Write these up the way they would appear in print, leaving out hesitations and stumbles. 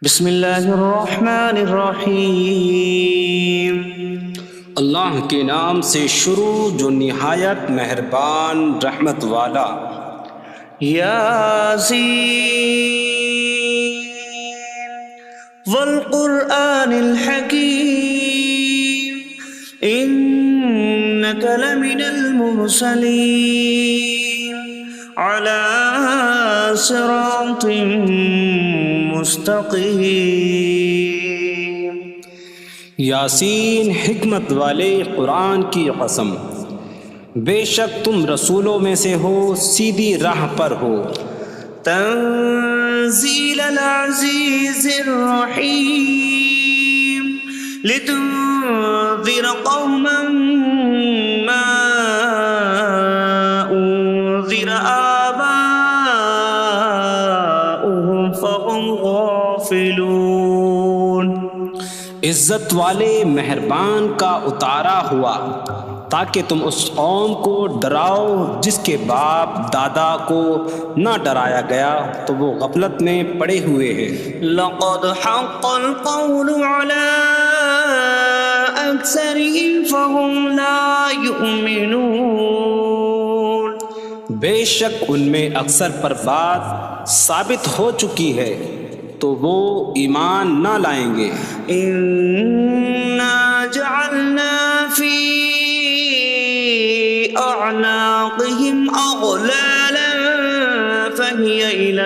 بسم اللہ الرحمن الرحیم۔ اللہ کے نام سے شروع جو نہایت مہربان رحمت والا۔ یاسین والقرآن الحکیم انک لمن المرسلین علی صراط مستقیم۔ یاسین حکمت والے قرآن کی قسم، بے شک تم رسولوں میں سے ہو، سیدھی راہ پر ہو۔ تنزیل العزیز الرحیم لتنذر قوما ما انذر آباؤهم فهم غافلون۔ عزت والے مہربان کا اتارا ہوا تاکہ تم اس قوم کو ڈراؤ جس کے باپ دادا کو نہ ڈرایا گیا تو وہ غفلت میں پڑے ہوئے ہیں۔ لقد حق القول على أكثرهم فهم لا يؤمنون۔ بے شک ان میں اکثر پر بات ثابت ہو چکی ہے تو وہ ایمان نہ لائیں گے۔ إنا جعلنا في أعناقهم أغلالا فهي إلى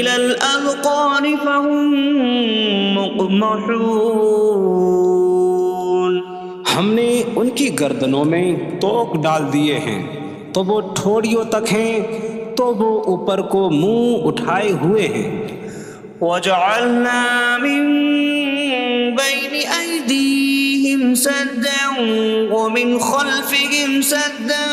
الأذقان فهم مقمحون۔ ہم نے ان کی گردنوں میں توق ڈال دیے ہیں تو وہ ٹھوڑیوں تک ہیں، تو وہ اوپر کو منہ اٹھائے ہوئے ہیں۔ وجعلنا من بين أيديهم سدا ومن خلفهم سدا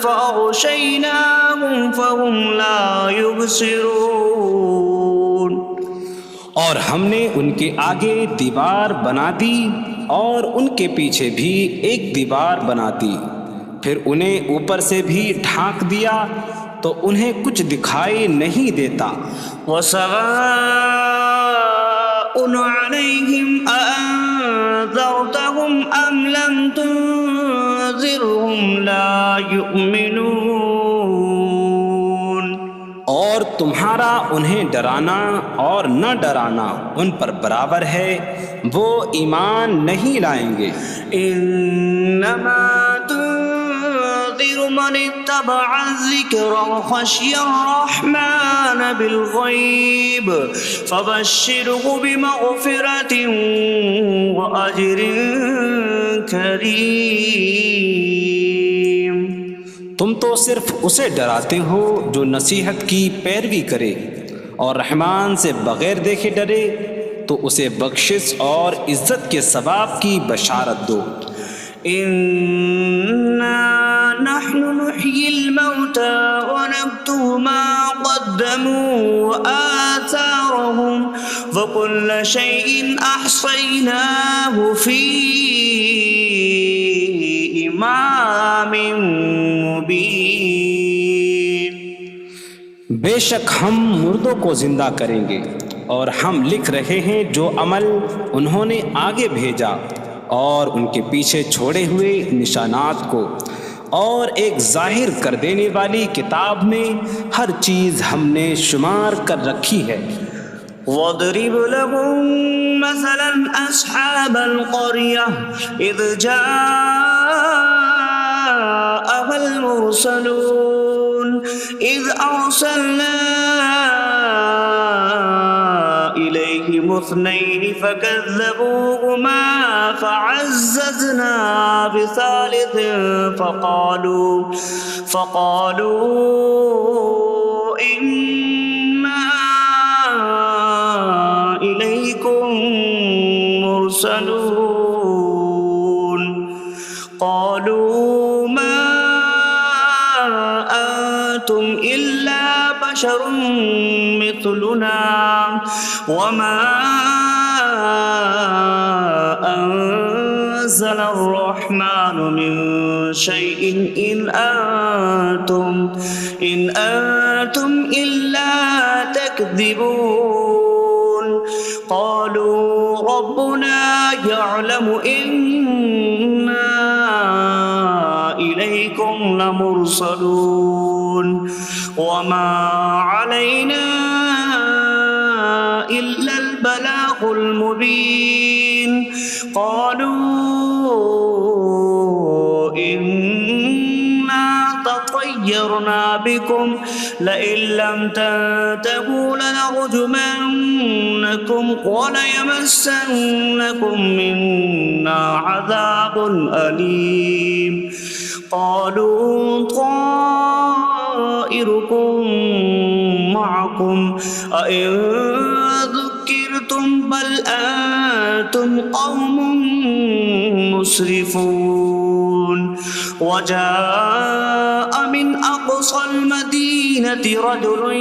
فأغشيناهم فهم لا يبصرون۔ اور ہم نے ان کے آگے دیوار بنا دی اور ان کے پیچھے بھی ایک دیوار بنا دی، پھر انہیں اوپر سے بھی ڈھانک دیا تو انہیں کچھ دکھائی نہیں دیتا۔ وسواء عليهم أأنذرتهم أم لم تنذرهم لا يؤمنون۔ اور تمہارا انہیں ڈرانا اور نہ ڈرانا ان پر برابر ہے، وہ ایمان نہیں لائیں گے۔ انما تنذر من اتبع الذکر وخشی الرحمن بالغیب فبشره بمغفرة واجر کریم۔ تم تو صرف اسے ڈراتے ہو جو نصیحت کی پیروی کرے اور رحمان سے بغیر دیکھے ڈرے، تو اسے بخشش اور عزت کے ثواب کی بشارت دو۔ انا نحن نحيي الموتى ونكتب ما قدموا وآثارهم وكل شيء أحصيناه في إمام مبين۔ بے شک ہم مردوں کو زندہ کریں گے اور ہم لکھ رہے ہیں جو عمل انہوں نے آگے بھیجا اور ان کے پیچھے چھوڑے ہوئے نشانات کو، اور ایک ظاہر کر دینے والی کتاب میں ہر چیز ہم نے شمار کر رکھی ہے۔ وَاضْرِبْ لَهُم مَّثَلًا أَصْحَابَ الْقَرْيَةِ إِذْ جَاءَهَا الْمُرْسَلُونَ إِذْ أَرْسَلْنَا إِلَيْهِمُ اثْنَيْنِ فَكَذَّبُوهُمَا فَعَزَّزْنَا بِثَالِثٍ فَقَالُوا إِنَّا إِلَيْكُمْ مُرْسَلُونَ۔ قَالُوا مَا أَنتُمْ إِلَّا بَشَرٌ مِثْلُنَا وَمَا أَنتُمْ نزل الرحمن من شيء إن أنتم إلا تكذبون قالوا ربنا يعلم إنا إليكم لمرسلون وما علينا إلا البلاغ المبين قالوا إنا تطيرنا بكم لئن لم تنتهوا لنرجمنكم وليمسنكم منا عذاب أليم قالوا طائركم معكم أئن ذكرتم بل أنتم قوم مسرفون وجاء من أقصى المدينة رجل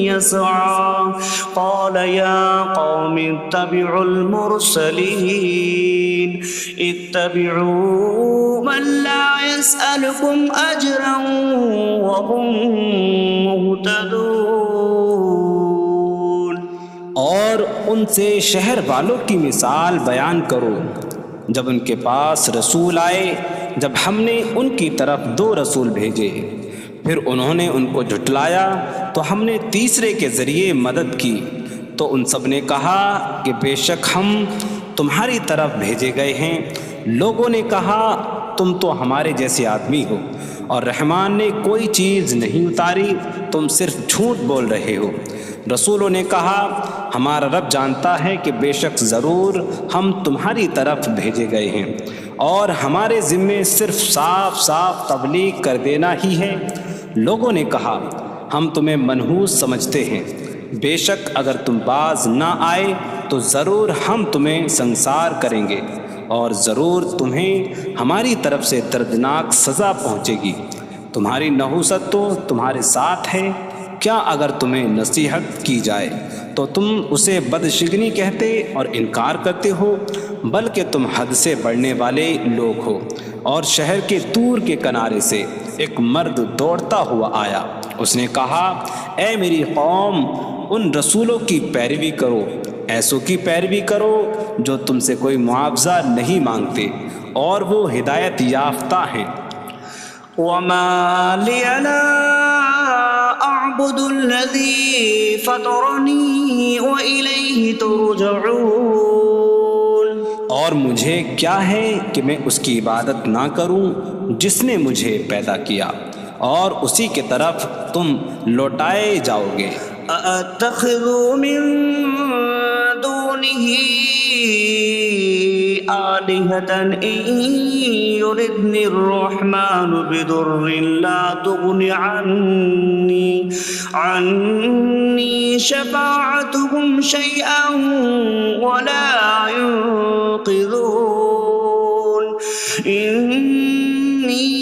يسعى قال يا قوم اتبعوا المرسلين اتبعوا من لا يسألكم أجرا وهم مهتدون اور ان سے شہر والوں کی مثال بیان کرو جب ان کے پاس رسول آئے جب ہم نے ان کی طرف 2 رسول بھیجے پھر انہوں نے ان کو جھٹلایا تو ہم نے تیسرے کے ذریعے مدد کی تو ان سب نے کہا کہ بے شک ہم تمہاری طرف بھیجے گئے ہیں لوگوں نے کہا تم تو ہمارے جیسے آدمی ہو اور رحمان نے کوئی چیز نہیں اتاری تم صرف جھوٹ بول رہے ہو رسولوں نے کہا ہمارا رب جانتا ہے کہ بے شک ضرور ہم تمہاری طرف بھیجے گئے ہیں اور ہمارے ذمے صرف صاف صاف تبلیغ کر دینا ہی ہے لوگوں نے کہا ہم تمہیں منحوس سمجھتے ہیں بے شک اگر تم باز نہ آئے تو ضرور ہم تمہیں سنسار کریں گے اور ضرور تمہیں ہماری طرف سے دردناک سزا پہنچے گی تمہاری نحوست تو تمہارے ساتھ ہے کیا اگر تمہیں نصیحت کی جائے تو تم اسے بدشگنی کہتے اور انکار کرتے ہو بلکہ تم حد سے بڑھنے والے لوگ ہو اور شہر کے دور کے کنارے سے ایک مرد دوڑتا ہوا آیا اس نے کہا اے میری قوم ان رسولوں کی پیروی کرو ایسوں کی پیروی کرو جو تم سے کوئی معاوضہ نہیں مانگتے اور وہ ہدایت یافتہ ہیں وما لي لا أعبد الذي فطرني وإليه ترجعون اور مجھے کیا ہے کہ میں اس کی عبادت نہ کروں جس نے مجھے پیدا کیا اور اسی کی طرف تم لوٹائے جاؤ گے أأتخذ من دونه آلهة إن يردني الرحمن بضر لا تغن عني شفاعتهم شيئا ولا ينقذون إني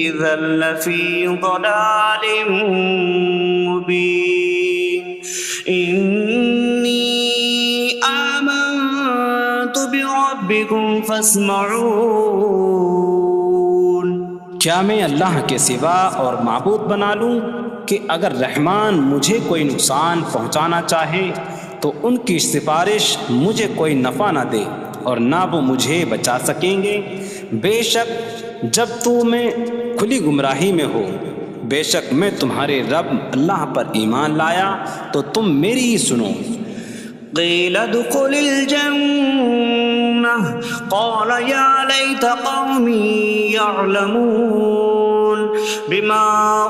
إذا لفي ضلال مبين إني آمنت بربكم فاسمعون کیا میں اللہ کے سوا اور معبود بنا لوں کہ اگر رحمان مجھے کوئی نقصان پہنچانا چاہے تو ان کی سفارش مجھے کوئی نفع نہ دے اور نہ وہ مجھے بچا سکیں گے بے شک جب میں کھلی گمراہی میں ہو بے شک میں تمہارے رب اللہ پر ایمان لایا تو تم میری ہی سنو قيل ادخل الجنة قال يا ليت قومي يعلمون بما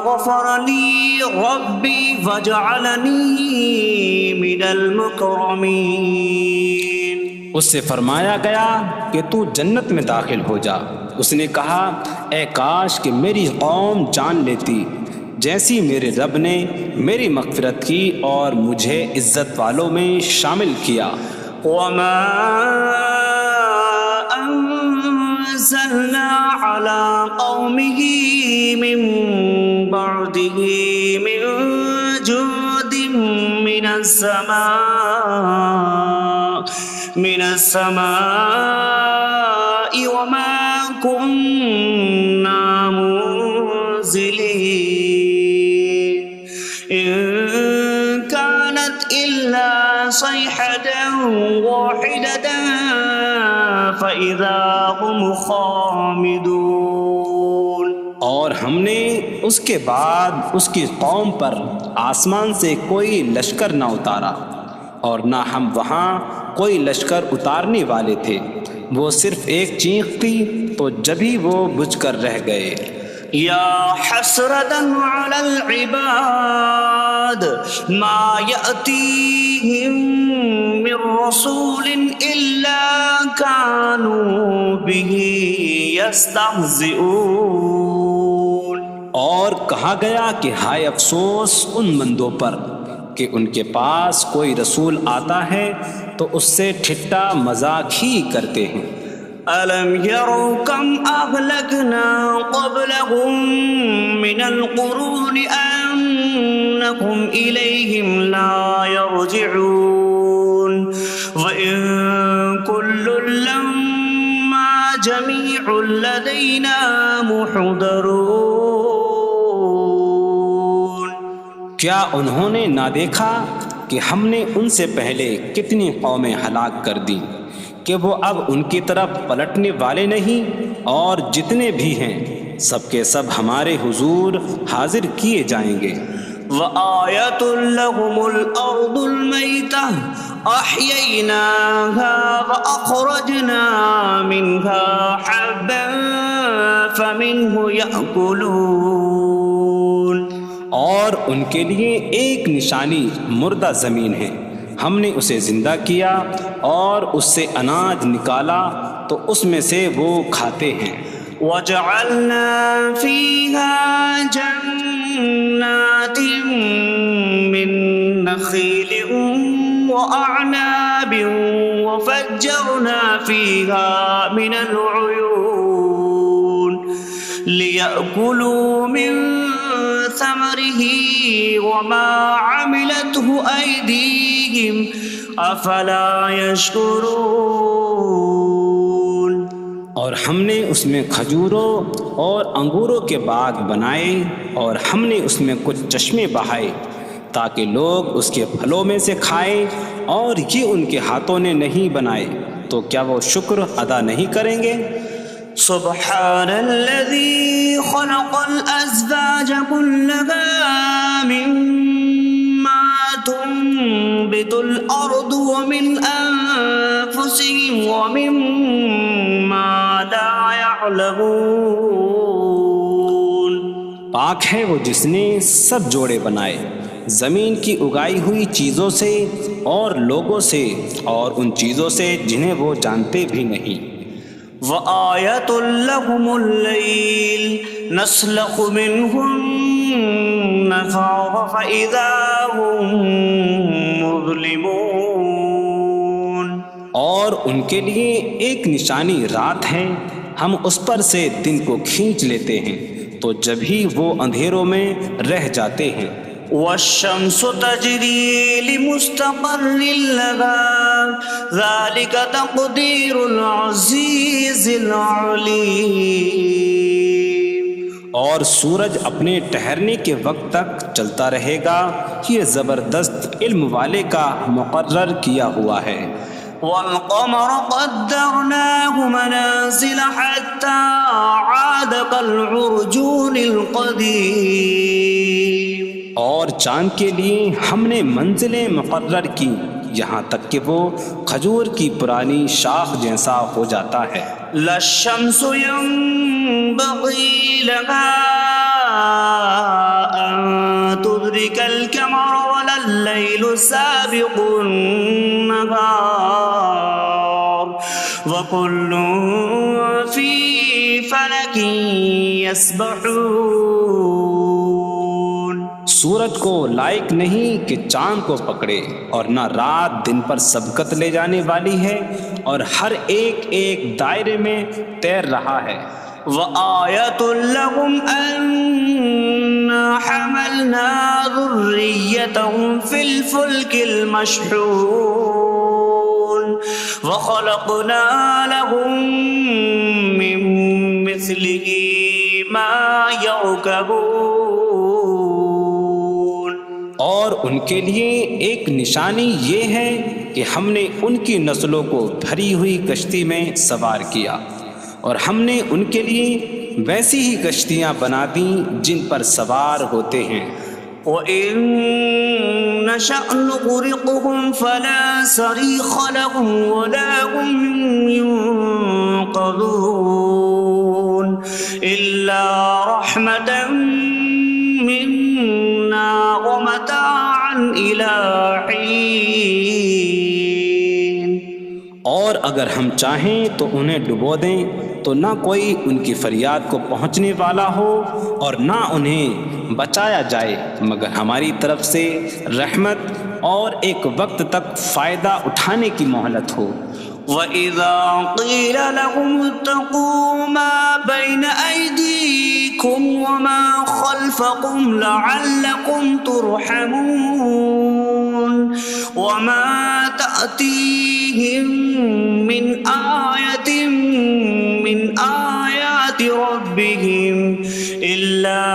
غفر لي ربي فجعلني من المكرمين اس سے فرمایا گیا کہ تو جنت میں داخل ہو جا اس نے کہا اے کاش کہ میری قوم جان لیتی جیسی میرے رب نے میری مغفرت کی اور مجھے عزت والوں میں شامل کیا وما أنزلنا على قومه من بعده من جود من السماء من السماء وما كنا منزلين إن كانت إلا صيحة واحدة فإذا هم خامدون۔ اور ہم نے اس کے بعد اس کی قوم پر آسمان سے کوئی لشکر نہ اتارا، اور نہ ہم وہاں کوئی لشکر اتارنے والے تھے، وہ صرف ایک چیخ تھی تو جبھی وہ بجھ کر رہ گئے۔ یا حسرة على العباد ما يأتيهم من رسول إلا كانوا به يستهزئون۔ اور کہا گیا کہ ہائے افسوس ان بندوں پر کہ ان کے پاس کوئی رسول آتا ہے تو اس سے ٹھٹا مذاق ہی کرتے ہیں۔ أَلَمْ يَرَوْا كَمْ أَهْلَكْنَا قَبْلَهُمْ مِنَ الْقُرُونِ أَنَّكُمْ إِلَيْهِمْ لَا يَرْجِعُونَ وَإِن كُلٌّ لَّمَّا جَمِيعٌ لَّدَيْنَا مُحْضَرُونَ۔ کیا انہوں نے نہ دیکھا کہ ہم نے ان سے پہلے کتنی قومیں ہلاک کر دیں کہ وہ اب ان کی طرف پلٹنے والے نہیں، اور جتنے بھی ہیں سب کے سب ہمارے حضور حاضر کیے جائیں گے۔ وَآيَةٌ لَّهُمُ الْأَرْضُ الْمَيْتَةُ أَحْيَيْنَاهَا وَأَخْرَجْنَا مِنْهَا حَبًّا فَمِنْهُ يَأْكُلُونَ۔ اور ان کے لیے ایک نشانی مردہ زمین ہے، ہم نے اسے زندہ کیا اور اس سے اناج نکالا تو اس میں سے وہ کھاتے ہیں۔ وَجَعَلْنَا فِيهَا جَنَّاتٍ مِّن نَّخِيلٍ وَأَعْنَابٍ وَفَجَّرْنَا فِيهَا مِنَ الْعُيُونِ لِيَأْكُلُوا مِن ثَمَرِهِ وَمَا عَمِلَتْهُ أَيْدِيهِمْ أَفَلَا يَشْكُرُونَ۔ اور ہم نے اس میں کھجوروں اور انگوروں کے باغ بنائے، اور ہم نے اس میں کچھ چشمے بہائے تاکہ لوگ اس کے پھلوں میں سے کھائیں، اور یہ ان کے ہاتھوں نے نہیں بنائے، تو کیا وہ شکر ادا نہیں کریں گے؟ سبحان الذي خلق الأزواج كلها مما تنبت الأرض ومن أنفسهم ومما لا يعلمون۔ پاک ہے وہ جس نے سب جوڑے بنائے زمین کی اگائی ہوئی چیزوں سے اور لوگوں سے اور ان چیزوں سے جنہیں وہ جانتے بھی نہیں۔ وَآيَةٌ لَّهُمُ اللَّيْلُ نَسْلَخُ مِنْهُ النَّهَارَ فَإِذَا هُم مُظْلِمُونَ۔ اور ان کے لیے ایک نشانی رات ہے، ہم اس پر سے دن کو کھینچ لیتے ہیں تو جبھی وہ اندھیروں میں رہ جاتے ہیں۔ وَالشَّمْسُ تَجْرِي لِمُسْتَقَرٍّ لَّهَا ذَلِكَ تَقْدِيرُ الْعَزِيزِ الْعَلِيمِ۔ اور سورج اپنے ٹھہرنے کے وقت تک چلتا رہے گا، یہ زبردست علم والے کا مقرر کیا ہوا ہے۔ وَالْقَمَرَ قَدَّرْنَاهُ مَنَازِلَ حَتَّى عَادَ كَالْعُرْجُونِ الْقَدِيمِ۔ اور چاند کے لیے ہم نے منزلیں مقرر کی یہاں تک کہ وہ کھجور کی پرانی شاخ جیسا ہو جاتا ہے۔ لا الشمس ينبغي لها أن تدرك القمر ولا الليل سابق النهار وكل في فلك يسبحون۔ سورج کو لائق نہیں کہ چاند کو پکڑے، اور نہ رات دن پر سبقت لے جانے والی ہے، اور ہر ایک ایک دائرے میں تیر رہا ہے۔ وَآيَةٌ لَّهُمْ أَنَّا حَمَلْنَا ذُرِّيَّتَهُمْ فِي الْفُلْكِ الْمَشْحُونِ۔ وخلقنا لهم من مثله ما يركبون. اور ان کے لیے ایک نشانی یہ ہے کہ ہم نے ان کی نسلوں کو بھری ہوئی کشتی میں سوار کیا، اور ہم نے ان کے لیے ویسی ہی کشتیاں بنا دیں جن پر سوار ہوتے ہیں. وَإِن نَّشَأْ نُغْرِقْهُمْ فَلَا صَرِيخَ لَهُمْ وَلَا هُمْ يُنقَذُونَ إِلَّا رَحْمَةً مِّنَّا وَمَتَاعًا إِلَىٰ حِينٍ. اور اگر ہم چاہیں تو انہیں ڈبو دیں تو نہ کوئی ان کی فریاد کو پہنچنے والا ہو اور نہ انہیں بچایا جائے مگر ہماری طرف سے رحمت اور ایک وقت تک فائدہ اٹھانے کی مہلت ہو. وَإِذَا قِيلَ لَهُمُ اتَّقُوا مَا بَيْنَ أَيْدِيكُمْ وَمَا خَلْفَكُمْ لَعَلَّكُمْ تُرْحَمُونَ وَمَا تَأْتِيهِم مِّنْ آيَةٍ مِّنْ آيَاتِ رَبِّهِمْ إِلَّا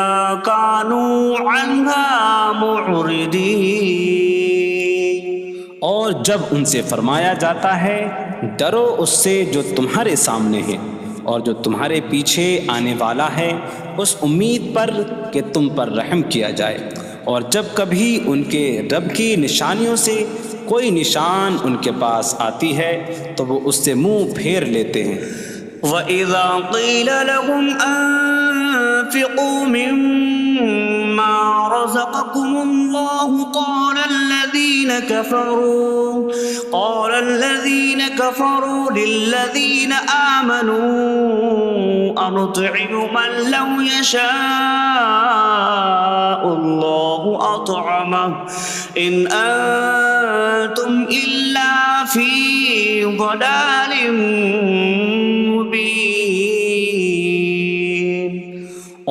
كَانُوا عَنْهَا مُعْرِضِينَ. اور جب ان سے فرمایا جاتا ہے ڈرو اس سے جو تمہارے سامنے ہے اور جو تمہارے پیچھے آنے والا ہے، اس امید پر کہ تم پر رحم کیا جائے، اور جب کبھی ان کے رب کی نشانیوں سے کوئی نشان ان کے پاس آتی ہے تو وہ اس سے منہ پھیر لیتے ہیں. وَإِذَا قِيلَ لَهُمْ أَنفِقُوا مِمَّا رَزَقَكُمُ اللَّهُ قَالَ الَّذِينَ كَفَرُوا لِلَّذِينَ آمَنُوا أَنُطْعِمُ مَن لَّوْ يَشَاءُ اللَّهُ أَطْعَمَهُ إِنْ أَنتُمْ إِلَّا فِي ضَلَالٍ مبین.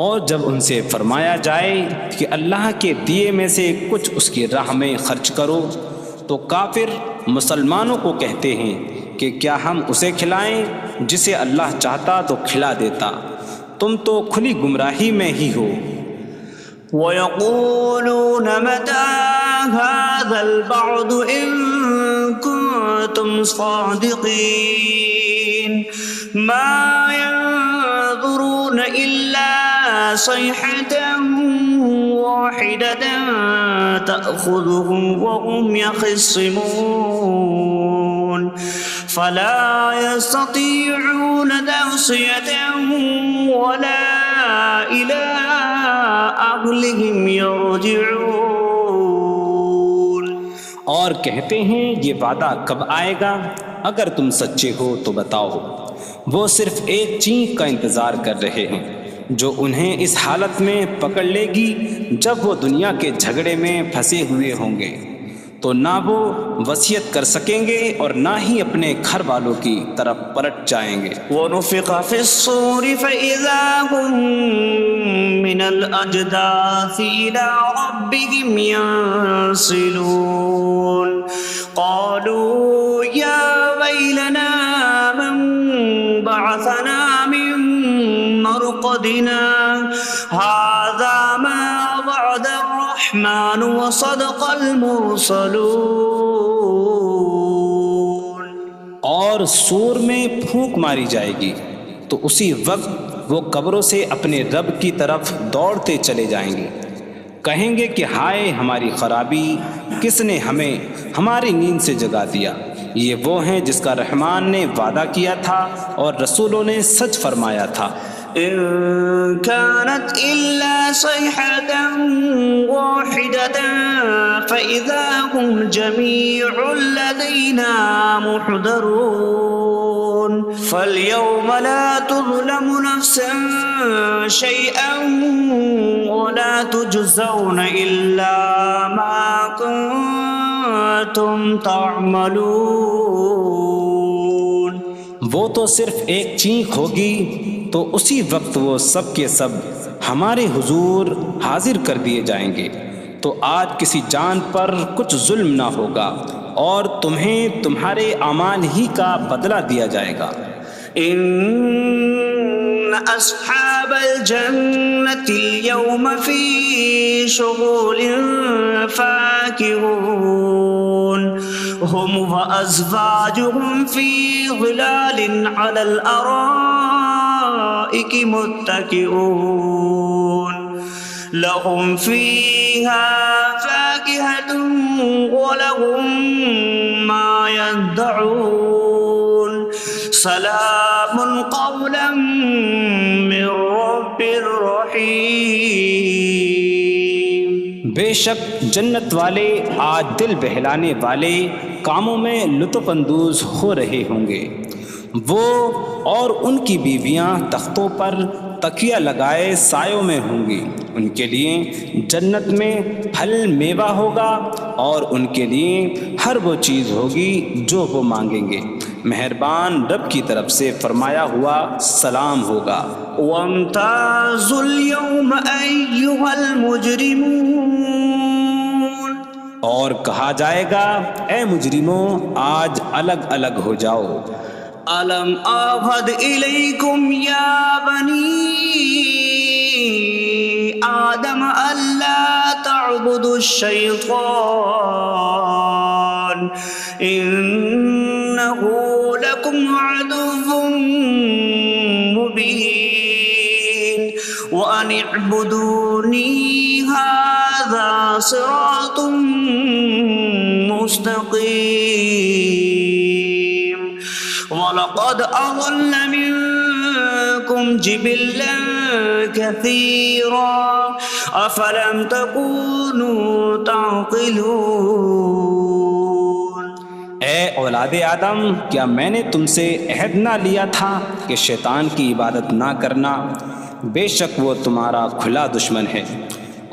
اور جب ان سے فرمایا جائے کہ اللہ کے دیے میں سے کچھ اس کی راہ میں خرچ کرو تو کافر مسلمانوں کو کہتے ہیں کہ کیا ہم اسے کھلائیں جسے اللہ چاہتا تو کھلا دیتا، تم تو کھلی گمراہی میں ہی ہو. وَيَقُولُونَ مَتَىٰ هَٰذَا الْوَعْدُ إِن كُنتُمْ صَادِقِينَ مَا يَنظُرُونَ إِلَّا صَيْحَةً وَاحِدَةً تَأْخُذُهُمْ وَهُمْ يَخِصِّمُونَ فَلَا يَسْتَطِيعُونَ تَوْصِيَةً وَلَا إِلَىٰ أَهْلِهِمْ يَرْجِعُونَ. اور کہتے ہیں یہ وعدہ کب آئے گا؟ اگر تم سچے ہو تو بتاؤ. وہ صرف ایک چینک کا انتظار کر رہے ہیں جو انہیں اس حالت میں پکڑ لے گی جب وہ دنیا کے جھگڑے میں پھنسے ہوئے ہوں گے، تو نہ وہ وصیت کر سکیں گے اور نہ ہی اپنے گھر والوں کی طرف پلٹ جائیں گے. وَنُفِخَ فِي الصُّورِ فَإِذَا هُم مِّنَ الْأَجْدَاثِ إِلَىٰ رَبِّهِمْ يَنسِلُونَ قَالُوا يَا وَيْلَنَا مَن بَعَثَنَا مِن مَّرْقَدِنَا هَٰذَا مَا وَعَدَ الرَّحْمَٰنُ وَصَدَقَ الْمُرْسَلُونَ. اور سور میں پھونک ماری جائے گی تو اسی وقت وہ قبروں سے اپنے رب کی طرف دوڑتے چلے جائیں گے، کہیں گے کہ ہائے ہماری خرابی، کس نے ہمیں ہماری نیند سے جگا دیا. یہ وہ ہیں جس کا رحمان نے وعدہ کیا تھا اور رسولوں نے سچ فرمایا تھا. إن كانت إلا صيحة واحدة فإذا هم جميع لدينا محضرون. فاليوم لا تظلم نفس شيئا ولا تجزون إلا ما كنتم تعملون. وہ تو صرف ایک چینک ہوگی تو اسی وقت وہ سب کے سب ہمارے حضور حاضر کر دیے جائیں گے، تو آج کسی جان پر کچھ ظلم نہ ہوگا اور تمہیں تمہارے اعمال ہی کا بدلہ دیا جائے گا۔ إن أصحاب الجنة اليوم في شغل فاكهون هم وأزواجهم في ظلال على الأرائك متكئون لهم فيها فاكهة ولهم ما يدعون سلام قولا من رب رحیم۔ بے شک جنت والے آج دل بہلانے والے کاموں میں لطف اندوز ہو رہے ہوں گے۔ وہ اور ان کی بیویاں تختوں پر تکیہ لگائے سایوں میں ہوں گی۔ ان کے لیے جنت میں پھل میوہ ہوگا اور ان کے لیے ہر وہ چیز ہوگی جو وہ مانگیں گے۔ مہربان رب کی طرف سے فرمایا ہوا سلام ہوگا۔ وامتازوا اليوم أيها المجرمون، اور کہا جائے گا اے مجرموں آج الگ الگ ہو جاؤ۔ ألم أعهد إليكم يا بني آدم ألا تعبدوا الشيطان إنه لكم عدو مبين وأن اعبدوني هذا صراط مستقيم وَلَقَدْ أَضَلَّ مِنكُمْ جِبِلًّا كَثِيرًا أَفَلَمْ تَكُونُوا تَعْقِلُونَ۔ اے اولاد آدم، کیا میں نے تم سے عہد نہ لیا تھا کہ شیطان کی عبادت نہ کرنا؟ بے شک وہ تمہارا کھلا دشمن ہے،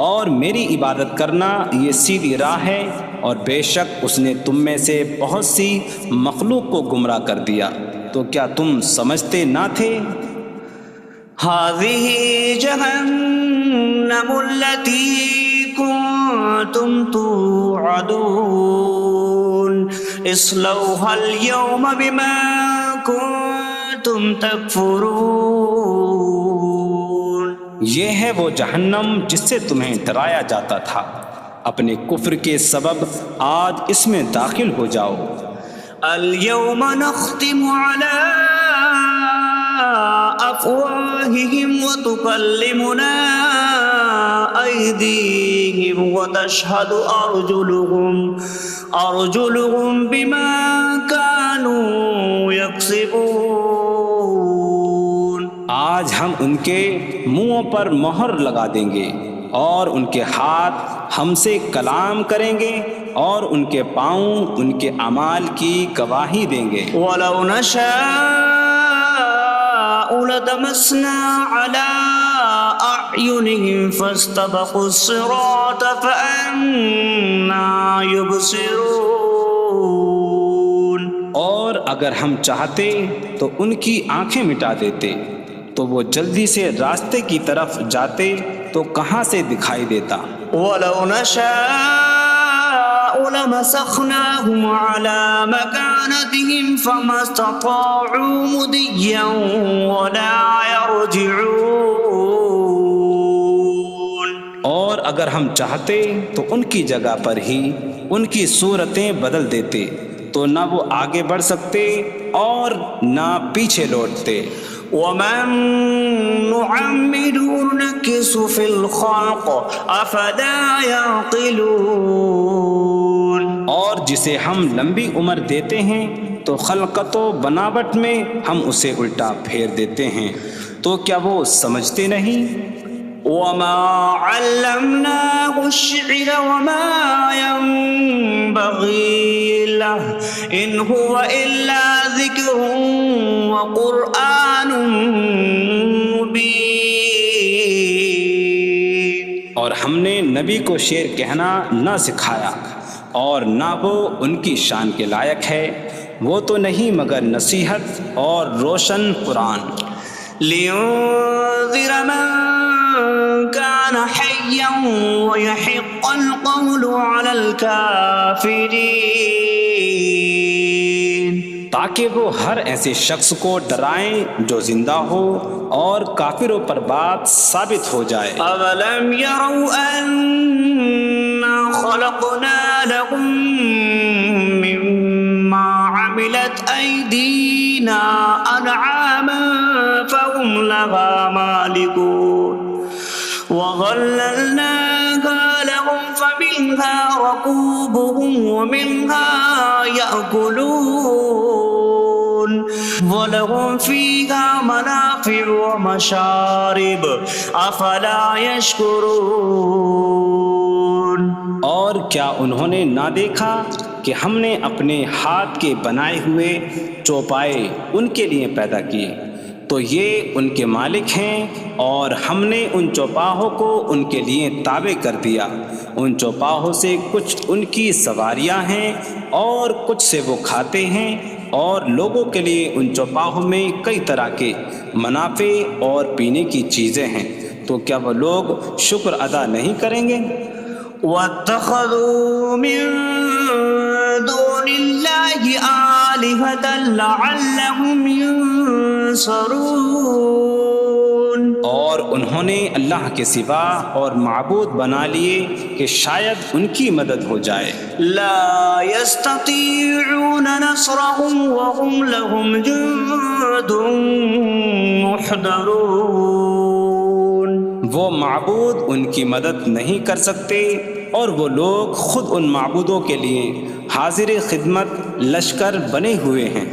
اور میری عبادت کرنا یہ سیدھی راہ ہے، اور بے شک اس نے تم میں سے بہت سی مخلوق کو گمراہ کر دیا، تو کیا تم سمجھتے نہ تھے؟ هذه جهنم التي كنتم توعدون اصلوها اليوم بما كنتم تكفرون۔ یہ ہے وہ جہنم جس سے تمہیں ڈرایا جاتا تھا، اپنے کفر کے سبب آج اس میں داخل ہو جاؤ۔ اليوم نختم على أفواههم وتكلمنا أيديهم وتشهد أرجلهم بما كانوا يكسبون۔ آج ہم ان کے منہوں پر مہر لگا دیں گے، اور ان کے ہاتھ ہم سے کلام کریں گے، اور ان کے پاؤں ان کے اعمال کی گواہی دیں گے۔ وَلَوْ نَشَاءُ لَطَمَسْنَا عَلَىٰ أَعْيُنِهِمْ فَاسْتَبَقُوا الصِّرَاطَ فَأَنَّىٰ يُبْصِرُونَ۔ اور اگر ہم چاہتے تو ان کی آنکھیں مٹا دیتے، تو وہ جلدی سے راستے کی طرف جاتے تو کہاں سے دکھائی دیتا۔ وَلَوْ نَشَاءُ لَمَسَخْنَاهُمْ عَلَىٰ مَكَانَتِهِمْ فَمَا اسْتَطَاعُوا مُضِيًّا وَلَا يَرْجِعُونَ۔ اور اگر ہم چاہتے تو ان کی جگہ پر ہی ان کی صورتیں بدل دیتے، تو نہ وہ آگے بڑھ سکتے اور نہ پیچھے لوٹتے۔ وَمَن نُّعَمِّرْهُ نُنَكِّسْهُ فِي الْخَلْقِ أَفَلَا يَعْقِلُونَ۔ اور جسے ہم لمبی عمر دیتے ہیں تو خلقت و بناوٹ میں ہم اسے الٹا پھیر دیتے ہیں، تو کیا وہ سمجھتے نہیں؟ وَمَا عَلَّمْنَاهُ الشِّعْرَ وَمَا يَنبَغِي لَهُ إِنْ هُوَ إِلَّا ذِكْرٌ وَقُرْآنٌ مُّبِينٌ۔ اور ہم نے نبی کو شعر کہنا نہ سکھایا، اور نہ وہ ان کی شان کے لائق ہے، وہ تو نہیں مگر نصیحت اور روشن قرآن۔ لِيُنذِرَ مَن كَانَ حَيًّا حيا ويحق القول على الكافرين تاکہ وہ ہر ایسے شخص کو ڈرائیں جو زندہ ہو اور کافروں پر بات ثابت ہو جائے۔ أولم يروا أنا خلقنا لهم مما عملت أيدينا أنعاما فهم لها مالكون وظللناها لهم فمنها ركوبهم ومنها يأكلون وَلَهُمْ فِيهَا مَنَافِعُ وَمَشَارِبُ أَفَلَا يَشْكُرُونَ۔ اور کیا انہوں نے نہ دیکھا کہ ہم نے اپنے ہاتھ کے بنائے ہوئے چوپائے ان کے لیے پیدا کیے، تو یہ ان کے مالک ہیں، اور ہم نے ان چوپاہوں کو ان کے لیے تابع کر دیا۔ ان چوپاہوں سے کچھ ان کی سواریاں ہیں اور کچھ سے وہ کھاتے ہیں، اور لوگوں کے لیے ان چوپاہوں میں کئی طرح کے منافع اور پینے کی چیزیں ہیں، تو کیا وہ لوگ شکر ادا نہیں کریں گے؟ وَاتَّخَذُوا مِن دُونِ اللَّهِ آلِهَةً لَعَلَّهُمْ يُنصَرُونَ۔ اور انہوں نے اللہ کے سوا اور معبود بنا لیے کہ شاید ان کی مدد ہو جائے۔ لا يستطيعون نصرهم وهم لهم جند محضرون۔ وہ معبود ان کی مدد نہیں کر سکتے، اور وہ لوگ خود ان معبودوں کے لیے حاضر خدمت لشکر بنے ہوئے ہیں۔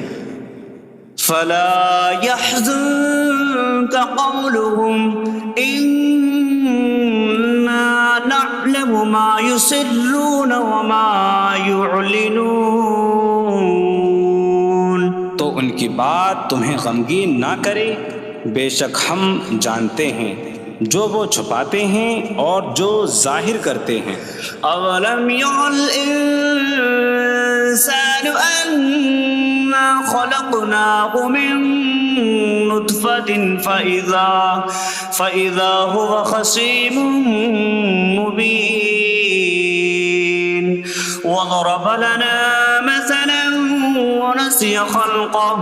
فلا يحزنك قولهم إنا نعلم ما يسرون وما يعلنون۔ تو ان کی بات تمہیں غمگین نہ کرے، بے شک ہم جانتے ہیں جو وہ چھپاتے ہیں اور جو ظاہر کرتے ہیں۔ اولم ير الانسان انا خلقناه من نطفة فإذا هو خصيم مبين وضرب لنا مثلا ونسي خلقه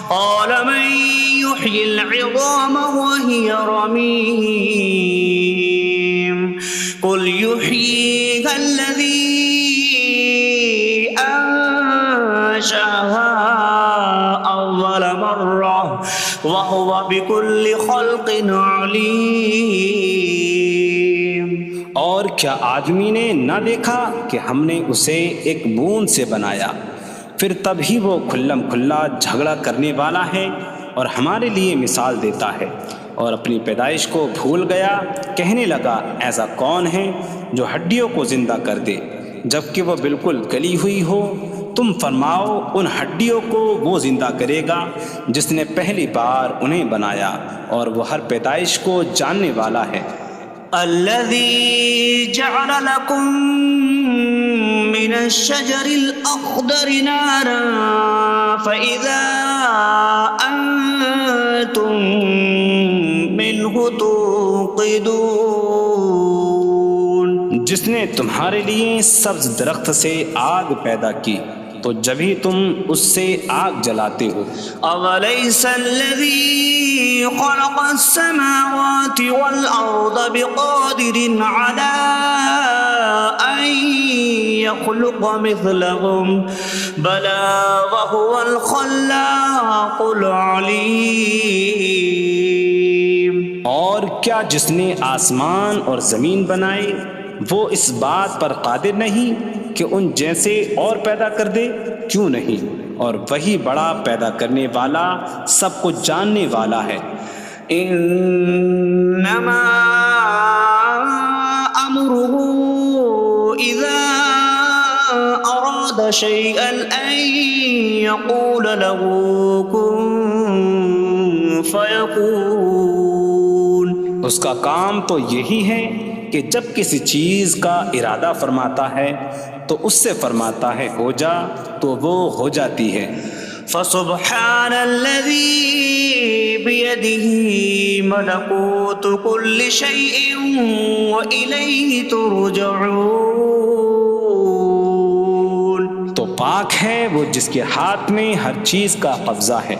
قال من يحيي العظام وهي رميم قل يحييها الذي أنشأها أول مرة وهو بكل خلق عليم۔ اور کیا آدمی نے نہ دیکھا کہ ہم نے اسے ایک بوند سے بنایا، پھر تب ہی وہ کھلم کھلا جھگڑا کرنے والا ہے اور ہمارے لیے مثال دیتا ہے، اور اپنی پیدائش کو بھول گیا، کہنے لگا ایسا کون ہے جو ہڈیوں کو زندہ کر دے جبکہ وہ بالکل گلی ہوئی ہو؟ تم فرماؤ ان ہڈیوں کو وہ زندہ کرے گا جس نے پہلی بار انہیں بنایا، اور وہ ہر پیدائش کو جاننے والا ہے۔ الذي جعل لكم من الشجر الأخضر نارا فإذا أنتم منه توقدون۔ جس نے تمہارے لیے سبز درخت سے آگ پیدا کی تو جبھی تم اس سے آگ جلاتے ہو۔ أَوَلَيْسَ الَّذِي خَلَقَ السَّمَاوَاتِ وَالْأَرْضَ بِقَادِرٍ عَلَىٰ أَن يَخْلُقَ مِثْلَهُم بَلَىٰ وَهُوَ الْخَلَّاقُ الْعَلِيمُ۔ اور کیا جس نے آسمان اور زمین بنائے وہ اس بات پر قادر نہیں کہ ان جیسے اور پیدا کر دے؟ کیوں نہیں، اور وہی بڑا پیدا کرنے والا سب کچھ جاننے والا ہے۔ انما امره اذا اراد شيئا ان يقول له كن فيكون۔ اس کا کام تو یہی ہے کہ جب کسی چیز کا ارادہ فرماتا ہے تو اس سے فرماتا ہے ہو جا، تو وہ ہو جاتی ہے۔ فسبحان الذي بيده ملكوت كل شيء وإليه ترجعون. تو پاک ہے وہ جس کے ہاتھ میں ہر چیز کا قبضہ ہے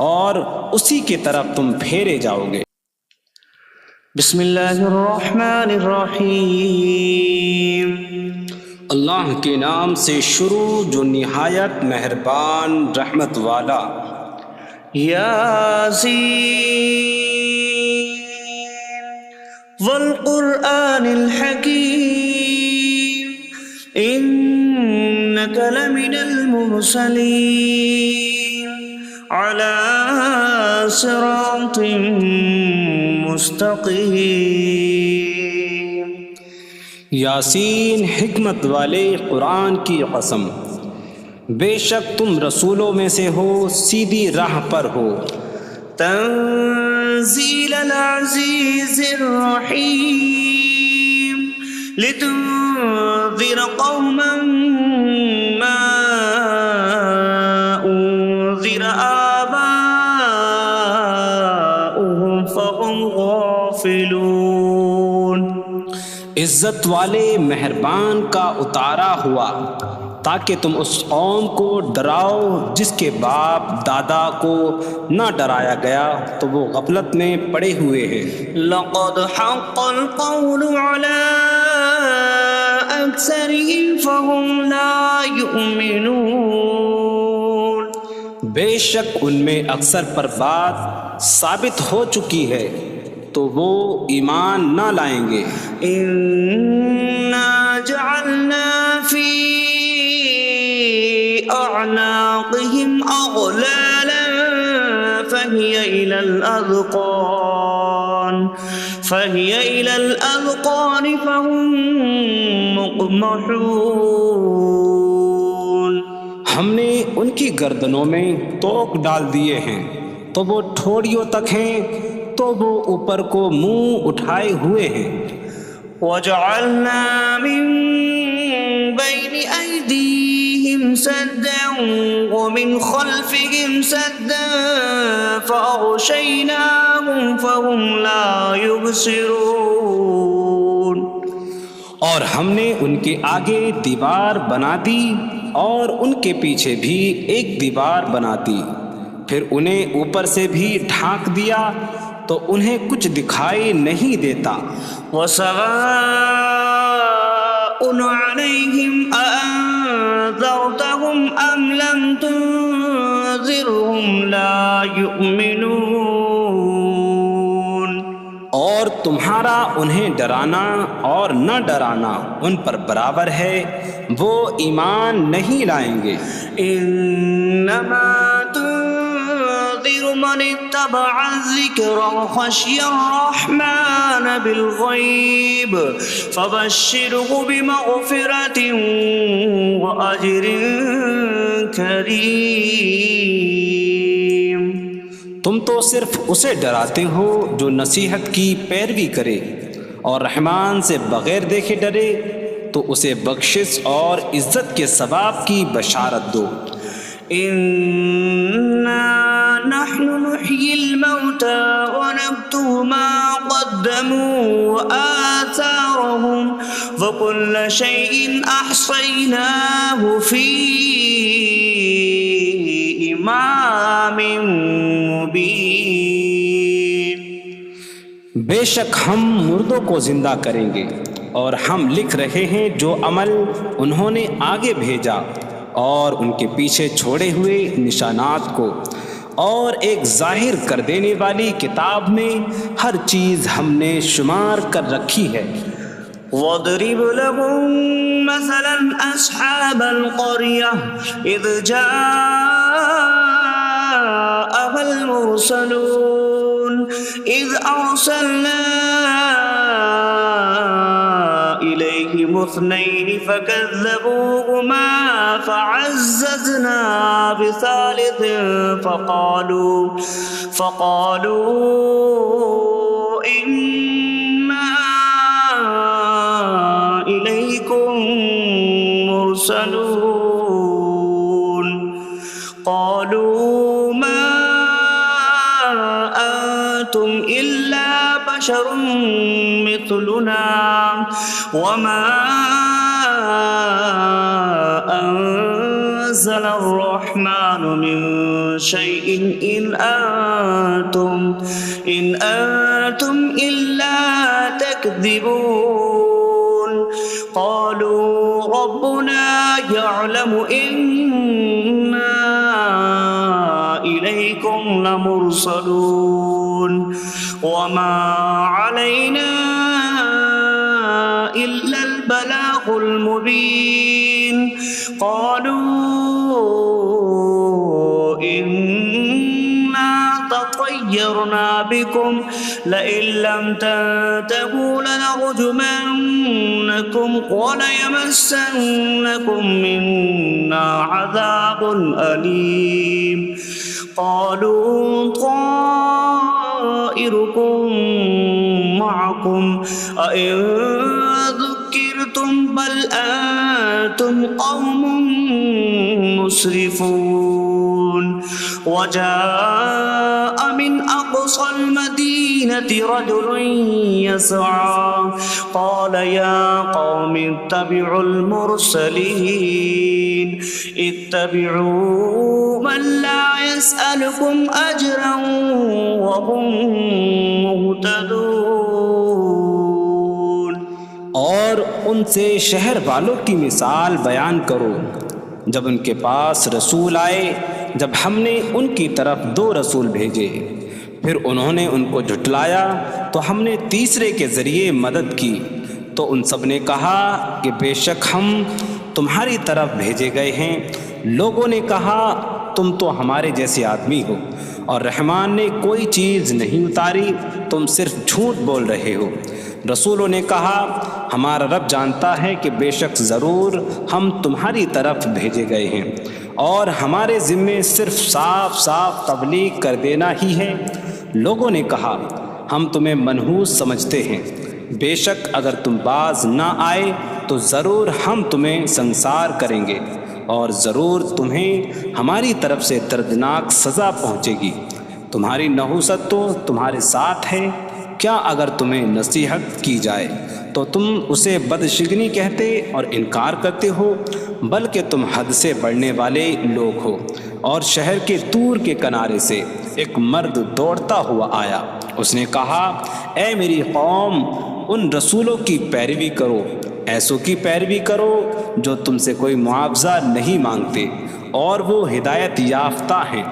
اور اسی کی طرف تم پھیرے جاؤ گے. بسم اللہ الرحمن الرحیم. اللہ کے نام سے شروع جو نہایت مہربان رحمت والا. یاسین والقرآن الحکیم انک لمن المرسلین علی صراط مستقیم. یاسین حکمت والے قرآن کی قسم، بے شک تم رسولوں میں سے ہو، سیدھی راہ پر ہو. تنزیل العزیز الرحیم لتنذر قوما ما انذر آباؤهم فهم غافلون. عزت والے مہربان کا اتارا ہوا تاکہ تم اس قوم کو ڈراؤ جس کے باپ دادا کو نہ ڈرایا گیا تو وہ غفلت میں پڑے ہوئے ہیں. لقد حق القول على أكثرهم فهم لا يؤمنون. بے شک ان میں اکثر پر بات ثابت ہو چکی ہے تو وہ ایمان نہ لائیں گے. إنا جعلنا في أعناقهم أغلالا فهي إلى الأذقان فهم مقمحون. ہم نے ان کی گردنوں میں توق ڈال دیے ہیں تو وہ ٹھوڑیوں تک ہیں تو وہ اوپر کو منہ اٹھائے ہوئے ہیں. وجعلنا من بين أيديهم سدا ومن خلفهم سدا فأغشيناهم فهم لا يبصرون. اور ہم نے ان کے آگے دیوار بنا دی اور ان کے پیچھے بھی ایک دیوار بنا دی، پھر انہیں اوپر سے بھی ڈھانک دیا تو انہیں کچھ دکھائی نہیں دیتا. وسواء عليهم أأنذرتهم أم لم تنذرهم لا يؤمنون. اور تمہارا انہیں ڈرانا اور نہ ڈرانا ان پر برابر ہے، وہ ایمان نہیں لائیں گے. انما تنذر من اتبع الذکر وخشی الرحمن بالغیب فبشره بمغفرة وأجر کریم. تم تو صرف اسے ڈراتے ہو جو نصیحت کی پیروی کرے اور رحمان سے بغیر دیکھے ڈرے تو اسے بخشش اور عزت کے ثواب کی بشارت دو. انا نحن نحيي الموتى ونكتب ما قدموا وآثارهم وكل شيء أحصيناه في إمام مبين. بے شک ہم مردوں کو زندہ کریں گے اور ہم لکھ رہے ہیں جو عمل انہوں نے آگے بھیجا اور ان کے پیچھے چھوڑے ہوئے نشانات کو، اور ایک ظاہر کر دینے والی کتاب میں ہر چیز ہم نے شمار کر رکھی ہے. واضرب لهم مثلا أصحاب القرية إذ جاءها المرسلون إذ أرسلنا إليهم اثنين فكذبوهما فعززنا بثالث فقالوا إنا إليكم مرسلون. قالوا بشر مثلنا وما أنزل الرحمن من شيء إن أنتم إلا تكذبون قالوا ربنا يعلم إنا إليكم لمرسلون وما علينا إلا البلاغ المبين قالوا إنا تطيرنا بكم لئن لم تنتهوا لنرجمنكم وليمسنكم منا عذاب أليم قالوا طائركم معكم أئن ذكرتم بل أنتم قوم مسرفون وجاء من أقصى المدينة رجل يسعى قال يا قوم اتبعوا المرسلين اتبعوا من لا يسألكم أجرا وهم مهتدون اور ان سے شہر والوں کی مثال بیان کرو جب ان کے پاس رسول آئے جب ہم نے ان کی طرف 2 رسول بھیجے پھر انہوں نے ان کو جھٹلایا تو ہم نے تیسرے کے ذریعے مدد کی تو ان سب نے کہا کہ بے شک ہم تمہاری طرف بھیجے گئے ہیں لوگوں نے کہا تم تو ہمارے جیسے آدمی ہو اور رحمان نے کوئی چیز نہیں اتاری تم صرف جھوٹ بول رہے ہو رسولوں نے کہا ہمارا رب جانتا ہے کہ بے شک ضرور ہم تمہاری طرف بھیجے گئے ہیں اور ہمارے ذمے صرف صاف صاف تبلیغ کر دینا ہی ہے لوگوں نے کہا ہم تمہیں منحوس سمجھتے ہیں بے شک اگر تم باز نہ آئے تو ضرور ہم تمہیں سنسار کریں گے اور ضرور تمہیں ہماری طرف سے دردناک سزا پہنچے گی تمہاری نحوست تو تمہارے ساتھ ہے کیا اگر تمہیں نصیحت کی جائے تو تم اسے بدشگنی کہتے اور انکار کرتے ہو بلکہ تم حد سے بڑھنے والے لوگ ہو اور شہر کے دور کے کنارے سے ایک مرد دوڑتا ہوا آیا اس نے کہا اے میری قوم ان رسولوں کی پیروی کرو ایسوں کی پیروی کرو جو تم سے کوئی معاوضہ نہیں مانگتے اور وہ ہدایت یافتہ ہیں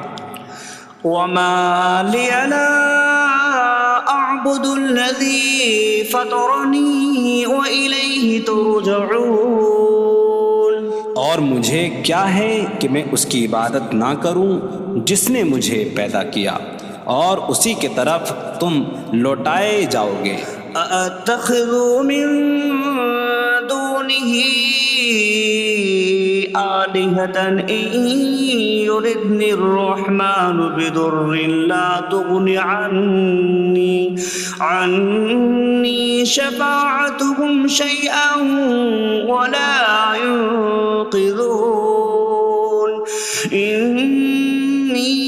وما لي لا أعبد الذي فطرني وإليه ترجعون اور مجھے کیا ہے کہ میں اس کی عبادت نہ کروں جس نے مجھے پیدا کیا اور اسی کے طرف تم لوٹائے جاؤ گے أأتخذ من دونه آلهة إن يردني الرحمن بضر لا تغن عني شفاعتهم شيئا ولا ينقذون إني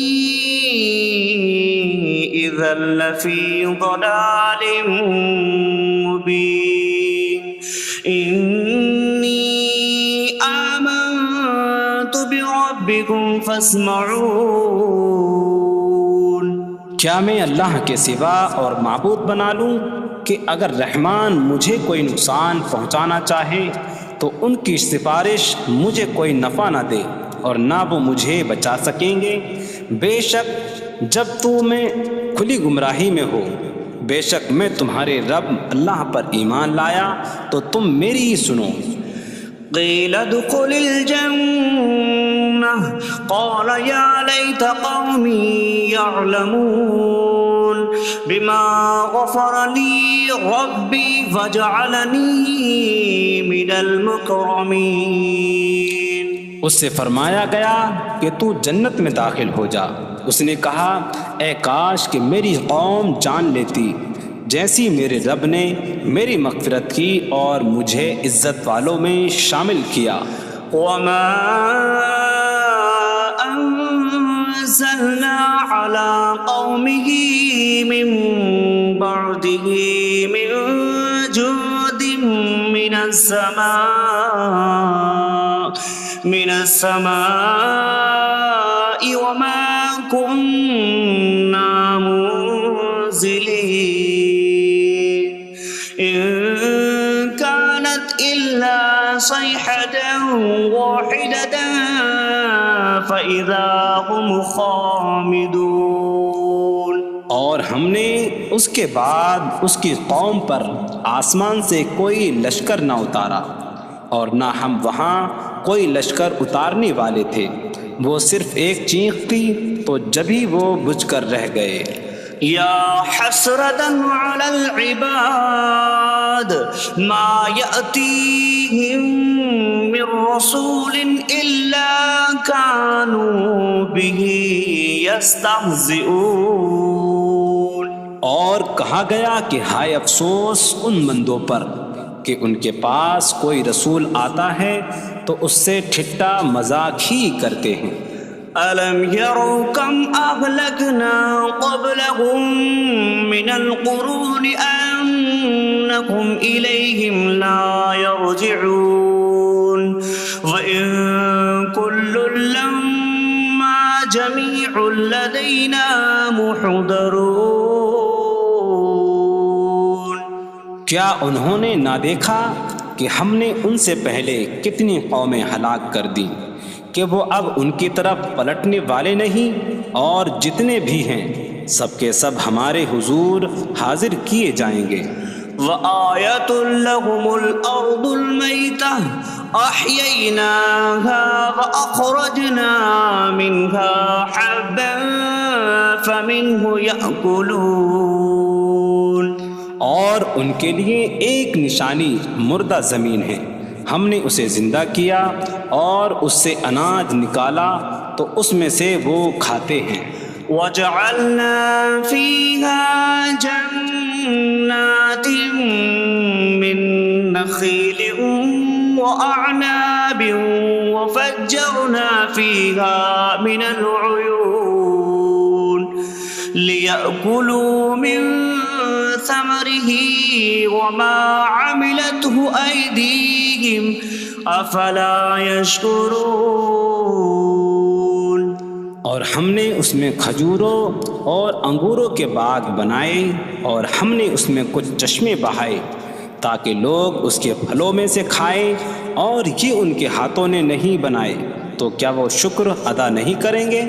إذا لفي ضلال مبين إني آمنت بربكم فاسمعون کیا میں اللہ کے سوا اور معبود بنا لوں کہ اگر رحمان مجھے کوئی نقصان پہنچانا چاہے تو ان کی سفارش مجھے کوئی نفع نہ دے اور نہ وہ مجھے بچا سکیں گے بے شک جب تو میں کھلی گمراہی میں ہو بے شک میں تمہارے رب اللہ پر ایمان لایا تو تم میری ہی سنو قيل ادخل الجنة قال يا ليت قومي يعلمون بما غفر لي ربي فجعلني من المكرمين اس سے فرمایا گیا کہ تو جنت میں داخل ہو جا اس نے کہا اے کاش کہ میری قوم جان لیتی جیسی میرے رب نے میری مغفرت کی اور مجھے عزت والوں میں شامل کیا وما أنزلنا على قومه من بعده من جود من السماء وما كنا منزلين إن كانت إلا صيحة واحدة فإذا هم خامدون۔ اور ہم نے اس کے بعد اس کی قوم پر آسمان سے کوئی لشکر نہ اتارا، اور نہ ہم وہاں کوئی لشکر اتارنے والے تھے۔ وہ صرف ایک چیخ تھی تو جبھی وہ بجھ کر رہ گئے۔ یا حسرة على العباد ما يأتيهم من رسول إلا كانوا به يستهزئون۔ اور کہا گیا کہ ہائے افسوس ان بندوں پر کہ ان کے پاس کوئی رسول آتا ہے تو اس سے ٹھٹا مذاق ہی کرتے ہیں۔ أَلَمْ يَرَوْا كَمْ أَهْلَكْنَا قَبْلَهُمْ مِنَ الْقُرُونِ أَنَّكُمْ إِلَيْهِمْ لَا يَرْجِعُونَ وَإِن كُلٌّ لَّمَّا جَمِيعٌ لَّدَيْنَا مُحْضَرُونَ۔ کیا انہوں نے نہ دیکھا کہ ہم نے ان سے پہلے کتنی قومیں ہلاک کر دیں کہ وہ اب ان کی طرف پلٹنے والے نہیں، اور جتنے بھی ہیں سب کے سب ہمارے حضور حاضر کیے جائیں گے۔ وَآيَةٌ لَّهُمُ الْأَرْضُ الْمَيْتَةُ أَحْيَيْنَاهَا وَأَخْرَجْنَا مِنْهَا حَبًّا فَمِنْهُ يَأْكُلُونَ۔ اور ان کے لیے ایک نشانی مردہ زمین ہے، ہم نے اسے زندہ کیا اور اس سے اناج نکالا تو اس میں سے وہ کھاتے ہیں۔ وَجَعَلْنَا فِيهَا جَنَّاتٍ مِّن نَّخِيلٍ وَأَعْنَابٍ وَفَجَّرْنَا فِيهَا مِنَ الْعُيُونِ لِيَأْكُلُوا مِن ثَمَرِهِ وَمَا عَمِلَتْهُ أَيْدِيهِمْ أَفَلَا يَشْكُرُونَ۔ اور ہم نے اس میں کھجوروں اور انگوروں کے باغ بنائے، اور ہم نے اس میں کچھ چشمے بہائے تاکہ لوگ اس کے پھلوں میں سے کھائیں، اور یہ ان کے ہاتھوں نے نہیں بنائے، تو کیا وہ شکر ادا نہیں کریں گے؟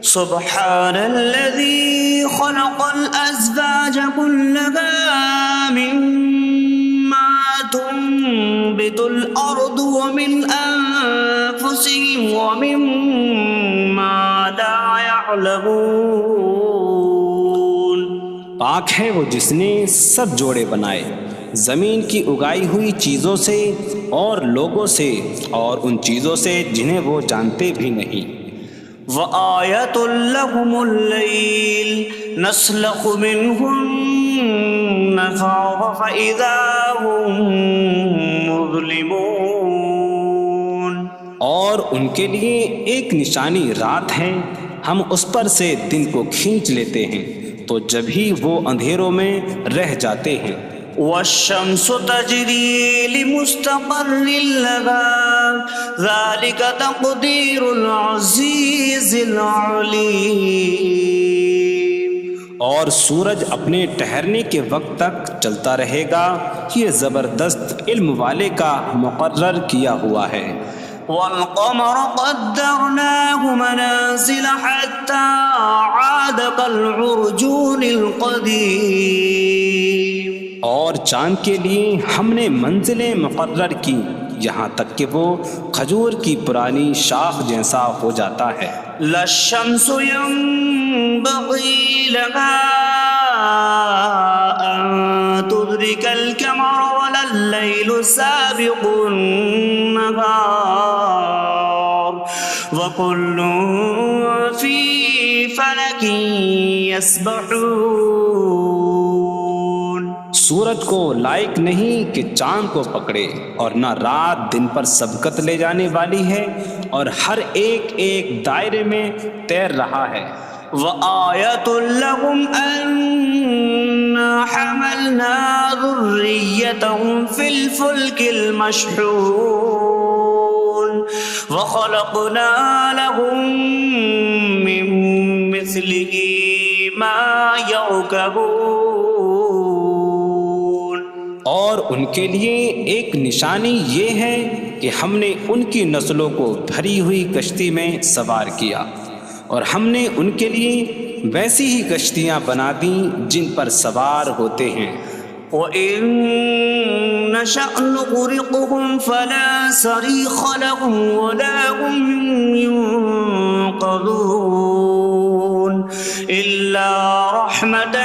سبحان الذي خلق الأزواج كلها مما تنبت الأرض ومن أنفسهم ومما لا يعلمون۔ پاک ہے وہ جس نے سب جوڑے بنائے زمین کی اگائی ہوئی چیزوں سے اور لوگوں سے اور ان چیزوں سے جنہیں وہ جانتے بھی نہیں۔ وَآيَةٌ لَّهُمُ اللَّيْلُ نَسْلَخُ مِنْهُ النَّهَارَ فَإِذَا هُم مُظْلِمُونَ۔ اور ان کے لیے ایک نشانی رات ہے، ہم اس پر سے دن کو کھینچ لیتے ہیں تو جبھی وہ اندھیروں میں رہ جاتے ہیں۔ وَالشَّمْسُ تَجْرِي لِمُسْتَقَرٍّ لَّهَا ذَلِكَ تَقْدِيرُ الْعَزِيزِ الْعَلِيمِ۔ اور سورج اپنے ٹھہرنے کے وقت تک چلتا رہے گا، یہ زبردست علم والے کا مقرر کیا ہوا ہے۔ وَالْقَمَرَ قَدَّرْنَاهُ مَنَازِلَ حَتَّى عَادَ كَالْعُرْجُونِ الْقَدِيمِ۔ اور چاند کے لیے ہم نے منزلیں مقرر کی یہاں تک کہ وہ کھجور کی پرانی شاخ جیسا ہو جاتا ہے۔ لا الشمس ينبغي لها أن تدرك القمر ولا الليل سابق النهار وكل في فلك يسبحون۔ سورج کو لائق نہیں کہ چاند کو پکڑے، اور نہ رات دن پر سبقت لے جانے والی ہے، اور ہر ایک ایک دائرے میں تیر رہا ہے۔ وآية لهم أنا حملنا ذريتهم في الفلك المشحون وخلقنا لهم من مثله ما يركبون۔ اور ان کے لیے ایک نشانی یہ ہے کہ ہم نے ان کی نسلوں کو بھری ہوئی کشتی میں سوار کیا، اور ہم نے ان کے لیے ویسی ہی کشتیاں بنا دیں جن پر سوار ہوتے ہیں۔ وَإِن نَّشَأْ نُغْرِقْهُمْ فَلَا صَرِيخَ لَهُمْ وَلَا هُمْ يُنقَذُونَ إِلَّا رَحْمَةً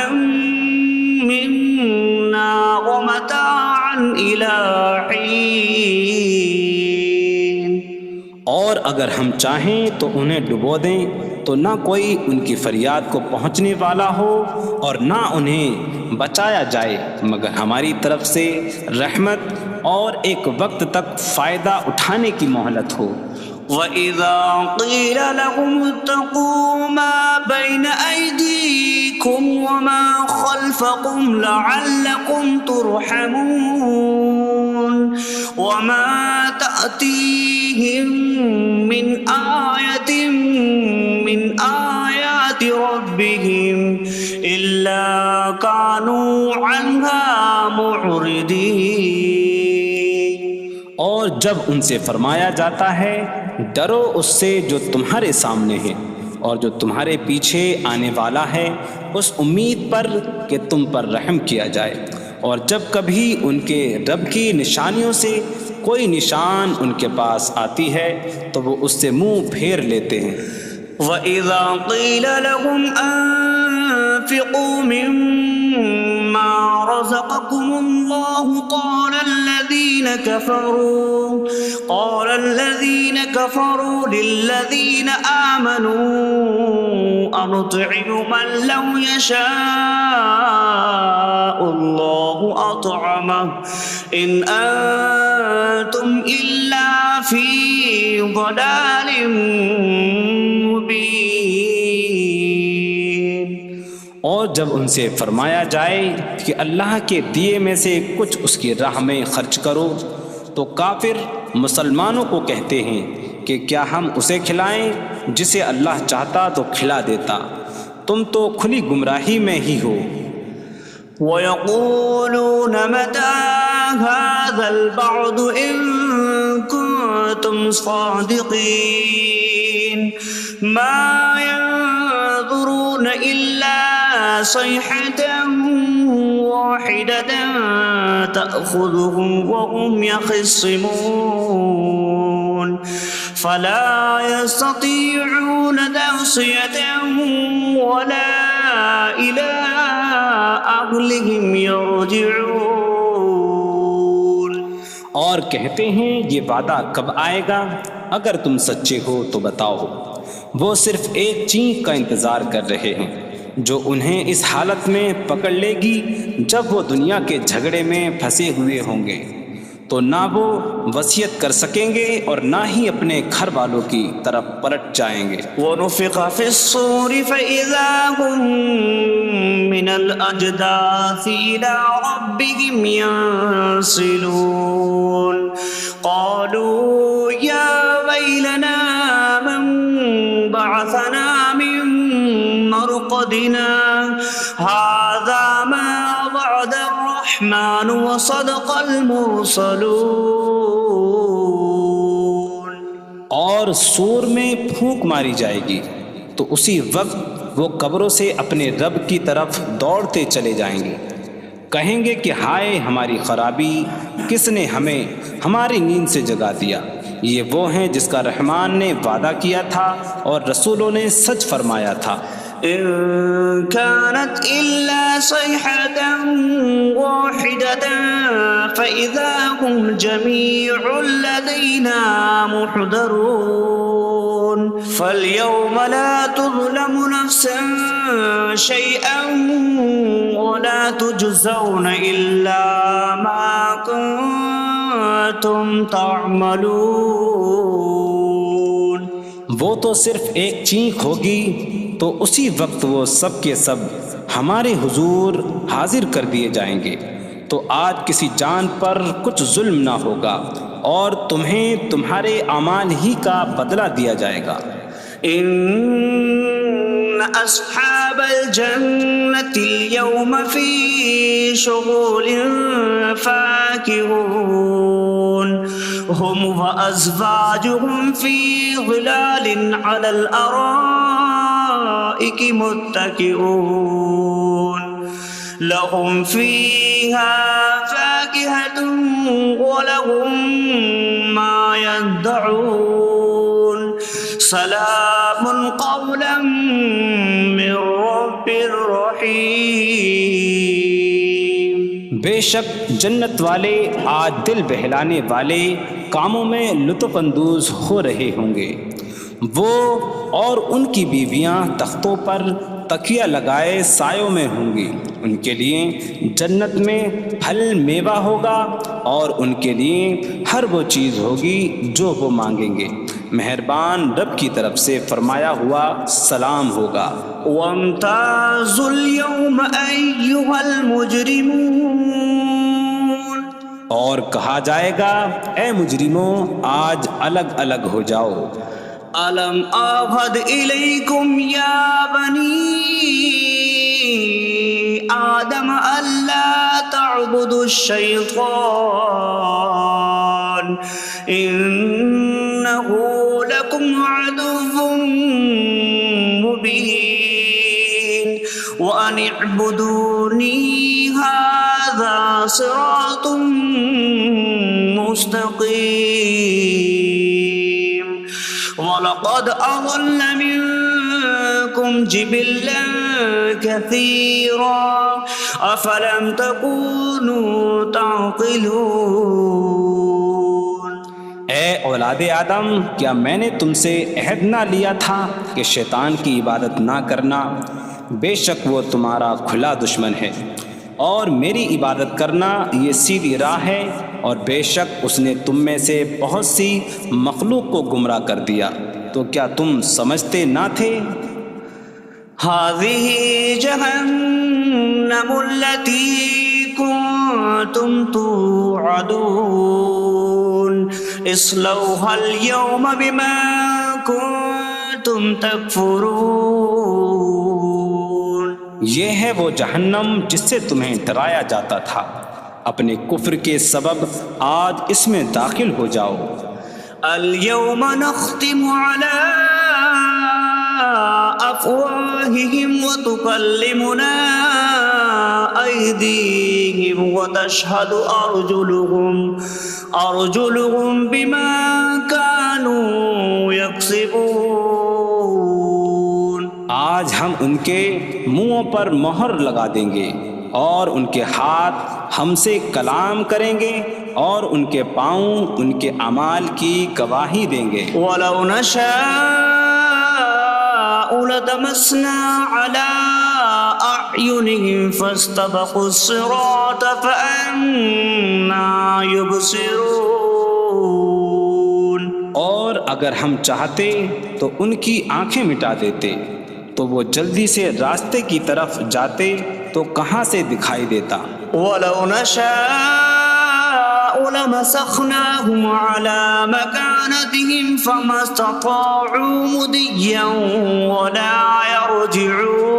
مِّنَّا وَمَتَاعًا إِلَىٰ حِينٍ۔ اور اگر ہم چاہیں تو انہیں ڈبو دیں تو نہ کوئی ان کی فریاد کو پہنچنے والا ہو اور نہ انہیں بچایا جائے مگر ہماری طرف سے رحمت اور ایک وقت تک فائدہ اٹھانے کی مہلت ہو۔ وَإِذَا قِيلَ لَهُمُ اتَّقُوا مَا بَيْنَ أَيْدِيكُمْ وَمَا خَلْفَكُمْ لَعَلَّكُمْ تُرْحَمُونَ وَمَا تَأْتِيهِم مِّنْ آيَةٍ مِّنْ آيَاتِ رَبِّهِمْ إِلَّا كَانُوا عَنْهَا مُعْرِضِينَ۔ اور جب ان سے فرمایا جاتا ہے ڈرو اس سے جو تمہارے سامنے ہے اور جو تمہارے پیچھے آنے والا ہے، اس امید پر کہ تم پر رحم کیا جائے، اور جب کبھی ان کے رب کی نشانیوں سے کوئی نشان ان کے پاس آتی ہے تو وہ اس سے منہ پھیر لیتے ہیں۔ وَإِذَا قِيلَ لَهُمْ أَنفِقُوا مِمَّا رَزَقَكُمُ اللَّهُ قَالَ الَّذِينَ كَفَرُوا لِلَّذِينَ آمَنُوا أَنُطْعِمُ مَن لَّوْ يَشَاءُ اللَّهُ أَطْعَمَهُ إِنْ أَنتُمْ إِلَّا فِي ضَلَالٍ مُّبِينٍ۔ اور جب ان سے فرمایا جائے کہ اللہ کے دیے میں سے کچھ اس کی راہ میں خرچ کرو تو کافر مسلمانوں کو کہتے ہیں کہ کیا ہم اسے کھلائیں جسے اللہ چاہتا تو کھلا دیتا، تم تو کھلی گمراہی میں ہی ہو۔ وَيَقُولُونَ مَتَىٰ هَٰذَا الْوَعْدُ إِن كُنتُمْ صَادِقِينَ مَا يَنظُرُونَ إِلَّا صَيْحَةً وَاحِدَةً تَأْخُذُهُمْ وَهُمْ يَخِصِّمُونَ فَلَا يَسْتَطِيعُونَ تَوْصِيَةً وَلَا إِلَىٰ أَهْلِهِمْ يَرْجِعُونَ۔ اور کہتے ہیں یہ وعدہ کب آئے گا؟ اگر تم سچے ہو تو بتاؤ۔ وہ صرف ایک چینک کا انتظار کر رہے ہیں جو انہیں اس حالت میں پکڑ لے گی جب وہ دنیا کے جھگڑے میں پھنسے ہوئے ہوں گے، تو نہ وہ وصیت کر سکیں گے اور نہ ہی اپنے گھر والوں کی طرف پلٹ جائیں گے۔ وَنُفِخَ فِي الصُّورِ فَإِذَا هُم مِّنَ الْأَجْدَاثِ إِلَىٰ رَبِّهِمْ يَنسِلُونَ قَالُوا يَا وَيْلَنَا مَن بَعَثَنَا مِن مَّرْقَدِنَا هَٰذَا مَا وَعَدَ الرَّحْمَٰنُ وَصَدَقَ الْمُرْسَلُونَ۔ اور سور میں پھونک ماری جائے گی تو اسی وقت وہ قبروں سے اپنے رب کی طرف دوڑتے چلے جائیں گے، کہیں گے کہ ہائے ہماری خرابی، کس نے ہمیں ہماری نیند سے جگا دیا۔ یہ وہ ہیں جس کا رحمان نے وعدہ کیا تھا اور رسولوں نے سچ فرمایا تھا۔ إن كانت إلا صيحة واحدة فإذا هم جميع لدينا محضرون فاليوم لا تظلم نفس شيئا ولا تجزون إلا ما كنتم تعملون۔ وہ تو صرف ایک چینک ہوگی تو اسی وقت وہ سب کے سب ہمارے حضور حاضر کر دیے جائیں گے۔ تو آج کسی جان پر کچھ ظلم نہ ہوگا اور تمہیں تمہارے اعمال ہی کا بدلہ دیا جائے گا۔ إن أصحاب الجنة اليوم في شغل فاكهون هم وأزواجهم في ظلال على الأرائك متكئون لهم فيها فاكهة ولهم ما يدعون سلام قولا من رب رحیم۔ بے شک جنت والے آج دل بہلانے والے کاموں میں لطف اندوز ہو رہے ہوں گے۔ وہ اور ان کی بیویاں تختوں پر تکیہ لگائے سایوں میں ہوں گی۔ ان کے لیے جنت میں پھل میوہ ہوگا اور ان کے لیے ہر وہ چیز ہوگی جو وہ مانگیں گے۔ مہربان رب کی طرف سے فرمایا ہوا سلام ہوگا۔ وامتازوا اليوم أيها المجرمون، اور کہا جائے گا اے مجرموں آج الگ الگ ہو جاؤ۔ ألم أعهد إليكم يا بني آدم ألا تعبدوا الشيطان إنه لكم عدو مبين وأن اعبدوني هذا صراط مستقيم وَلَقَدْ أَضَلَّ مِنكُمْ جِبِلًّا كَثِيرًا أَفَلَمْ تَكُونُوا تَعْقِلُونَ۔ اے اولاد آدم، کیا میں نے تم سے عہد نہ لیا تھا کہ شیطان کی عبادت نہ کرنا؟ بے شک وہ تمہارا کھلا دشمن ہے، اور میری عبادت کرنا یہ سیدھی راہ ہے، اور بے شک اس نے تم میں سے بہت سی مخلوق کو گمراہ کر دیا۔ تو کیا تم سمجھتے نہ تھے؟ هذه جهنم التي كنتم توعدون اصلوها اليوم بما كنتم تكفرون۔ یہ ہے وہ جہنم جس سے تمہیں ڈرایا جاتا تھا، اپنے کفر کے سبب آج اس میں داخل ہو جاؤ۔ اليوم نختم على أفواههم وتكلمنا أيديهم وتشهد أرجلهم بما كانوا يكسبون۔ آج ہم ان کے منہوں پر مہر لگا دیں گے، اور ان کے ہاتھ ہم سے کلام کریں گے، اور ان کے پاؤں ان کے اعمال کی گواہی دیں گے۔ وَلَوْ نَشَاءُ لَطَمَسْنَا عَلَىٰ أَعْيُنِهِمْ فَاسْتَبَقُوا الصِّرَاطَ فَأَنَّىٰ يُبْصِرُونَ۔ اور اگر ہم چاہتے تو ان کی آنکھیں مٹا دیتے، تو وہ جلدی سے راستے کی طرف جاتے تو کہاں سے دکھائی دیتا۔ وَلَوْ نَشَاءُ لَمَسَخْنَاهُمْ عَلَىٰ مَكَانَتِهِمْ فَمَا اسْتَطَاعُوا مُضِيًّا وَلَا يَرْجِعُونَ۔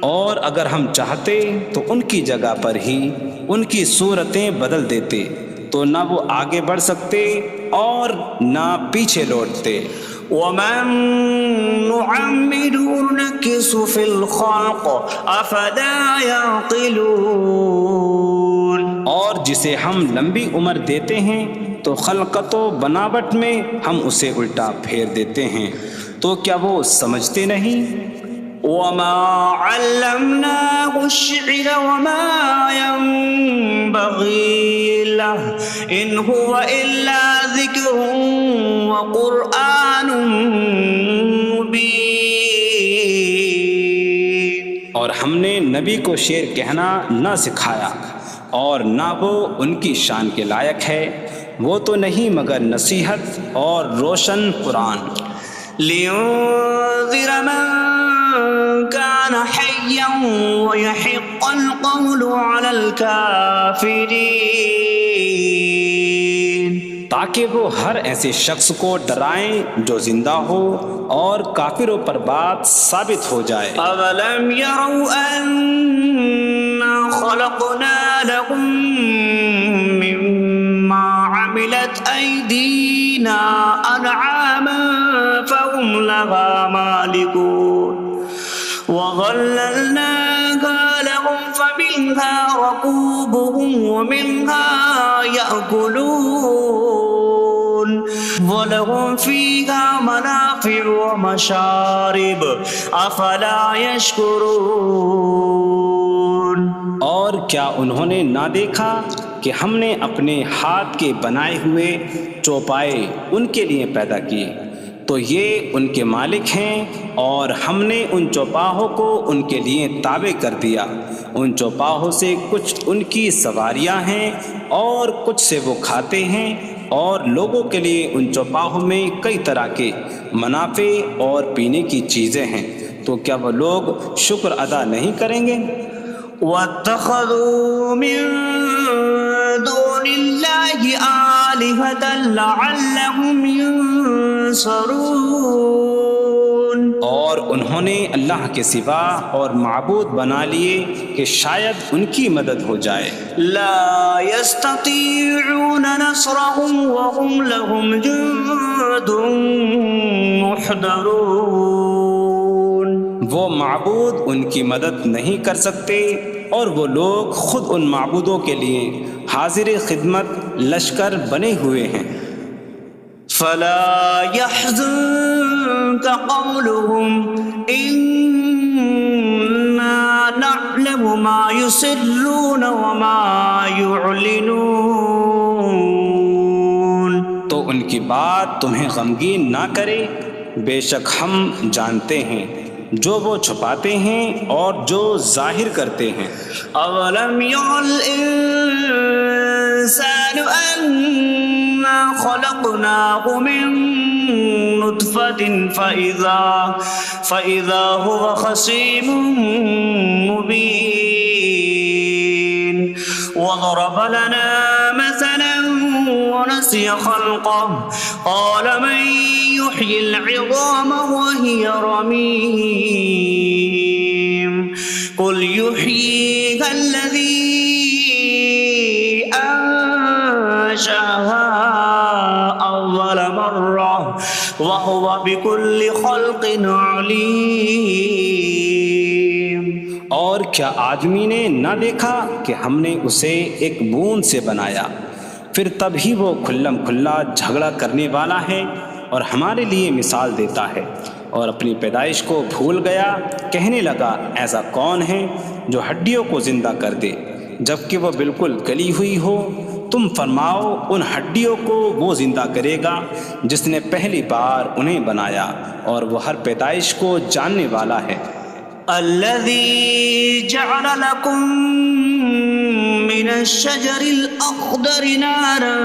اور اگر ہم چاہتے تو ان کی جگہ پر ہی ان کی صورتیں بدل دیتے، تو نہ وہ آگے بڑھ سکتے اور نہ پیچھے لوٹتے۔ وَمَن نُّعَمِّرْهُ نُنَكِّسْهُ فِي الْخَلْقِ أَفَلَا يَعْقِلُونَ۔ اور جسے ہم لمبی عمر دیتے ہیں تو خلقت و بناوٹ میں ہم اسے الٹا پھیر دیتے ہیں، تو کیا وہ سمجھتے نہیں؟ وَمَا عَلَّمْنَاهُ الشِّعْرَ وَمَا يَنبَغِي لَهُ إِنْ هُوَ إِلَّا ذِكْرٌ وَقُرْآنٌ مُّبِينٌ۔ اور ہم نے نبی کو شعر کہنا نہ سکھایا، اور نہ وہ ان کی شان کے لائق ہے، وہ تو نہیں مگر نصیحت اور روشن قرآن۔ لينذر من كان حيا ويحق القول على الكافرين، تاکہ وہ ہر ایسے شخص کو ڈرائیں جو زندہ ہو اور کافروں پر بات ثابت ہو جائے۔ أَوَلَمْ يَرَوْا أَنَّا خَلَقْنَا لَهُم مِّمَّا عَمِلَتْ أَيْدِينَا أَنْعَامًا فَهُمْ لَهَا مَالِكُونَ وَظَلَّلْنَاهَا لَهُمْ فَمِنْهَا رَكُوبُهُمْ وَمِنْهَا يَأْكُلُونَ وَلَهُمْ فِيهَا مَنَافِعُ وَمَشَارِبُ أَفَلَا يَشْكُرُونَ۔ اور کیا انہوں نے نہ دیکھا کہ ہم نے اپنے ہاتھ کے بنائے ہوئے چوپائے ان کے لیے پیدا کیے، تو یہ ان کے مالک ہیں، اور ہم نے ان چوپاہوں کو ان کے لیے تابع کر دیا۔ ان چوپاہوں سے کچھ ان کی سواریاں ہیں اور کچھ سے وہ کھاتے ہیں، اور لوگوں کے لیے ان چوپاہوں میں کئی طرح کے منافع اور پینے کی چیزیں ہیں، تو کیا وہ لوگ شکر ادا نہیں کریں گے؟ وَاتَّخَذُوا مِن دُونِ اللَّهِ آلِهَةً لَعَلَّهُمْ يُنصَرُونَ، اور انہوں نے اللہ کے سوا اور معبود بنا لیے کہ شاید ان کی مدد ہو جائے۔ لَا يَسْتَطِيعُونَ نَصْرَهُمْ وَهُمْ لَهُمْ جُندٌ مُحْضَرُونَ، وہ معبود ان کی مدد نہیں کر سکتے، اور وہ لوگ خود ان معبودوں کے لیے حاضر خدمت لشکر بنے ہوئے ہیں۔ فَلَا يَحْزُنكَ قَوْلُهُمْ إِنَّا نَعْلَمُ مَا يُسِرُّونَ وَمَا يُعْلِنُونَ، تو ان کی بات تمہیں غمگین نہ کرے، بے شک ہم جانتے ہیں جو وہ چھپاتے ہیں اور جو ظاہر کرتے ہیں۔ أَوَلَمْ يَرَ الْإِنسَانُ أَنَّا خَلَقْنَاهُ مِن نُّطْفَةٍ فَإِذَا هُوَ خَصِيمٌ مُّبِينٌ وَضَرَبَ لَنَا مَثَلًا وَنَسِيَ خَلْقَهُ قَالَ مَن يُحْيِي الْعِظَامَ وَهِيَ رَمِيمٌ قُلْ يُحْيِيهَا الَّذِي أَنشَأَهَا أَوَّلَ مَرَّةٍ وَهُوَ بِكُلِّ خَلْقٍ عَلِيمٌ۔ اور کیا آدمی نے نہ دیکھا کہ ہم نے اسے ایک بوند سے بنایا، پھر تب ہی وہ کھلم کھلا جھگڑا کرنے والا ہے اور ہمارے لیے مثال دیتا ہے، اور اپنی پیدائش کو بھول گیا، کہنے لگا ایسا کون ہے جو ہڈیوں کو زندہ کر دے جبکہ وہ بالکل گلی ہوئی ہو؟ تم فرماؤ ان ہڈیوں کو وہ زندہ کرے گا جس نے پہلی بار انہیں بنایا، اور وہ ہر پیدائش کو جاننے والا ہے۔ الذي جعل لكم من الشجر الأخضر نارا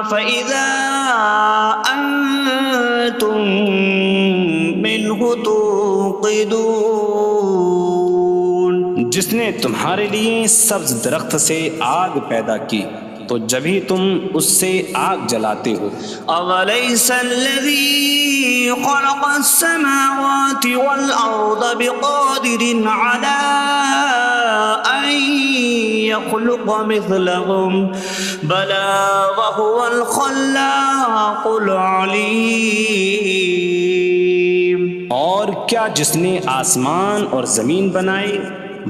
فإذا أنتم منه توقدون، جس نے تمہارے لیے سبز درخت سے آگ پیدا کی تو جبھی تم اس سے آگ جلاتے ہو۔ أَوَلَيْسَ الَّذِي خَلَقَ السَّمَاوَاتِ وَالْأَرْضَ بِقَادِرٍ عَلَىٰ أَن يَخْلُقَ مِثْلَهُم بَلَىٰ وَهُوَ الْخَلَّاقُ الْعَلِيمُ۔ اور کیا جس نے آسمان اور زمین بنائے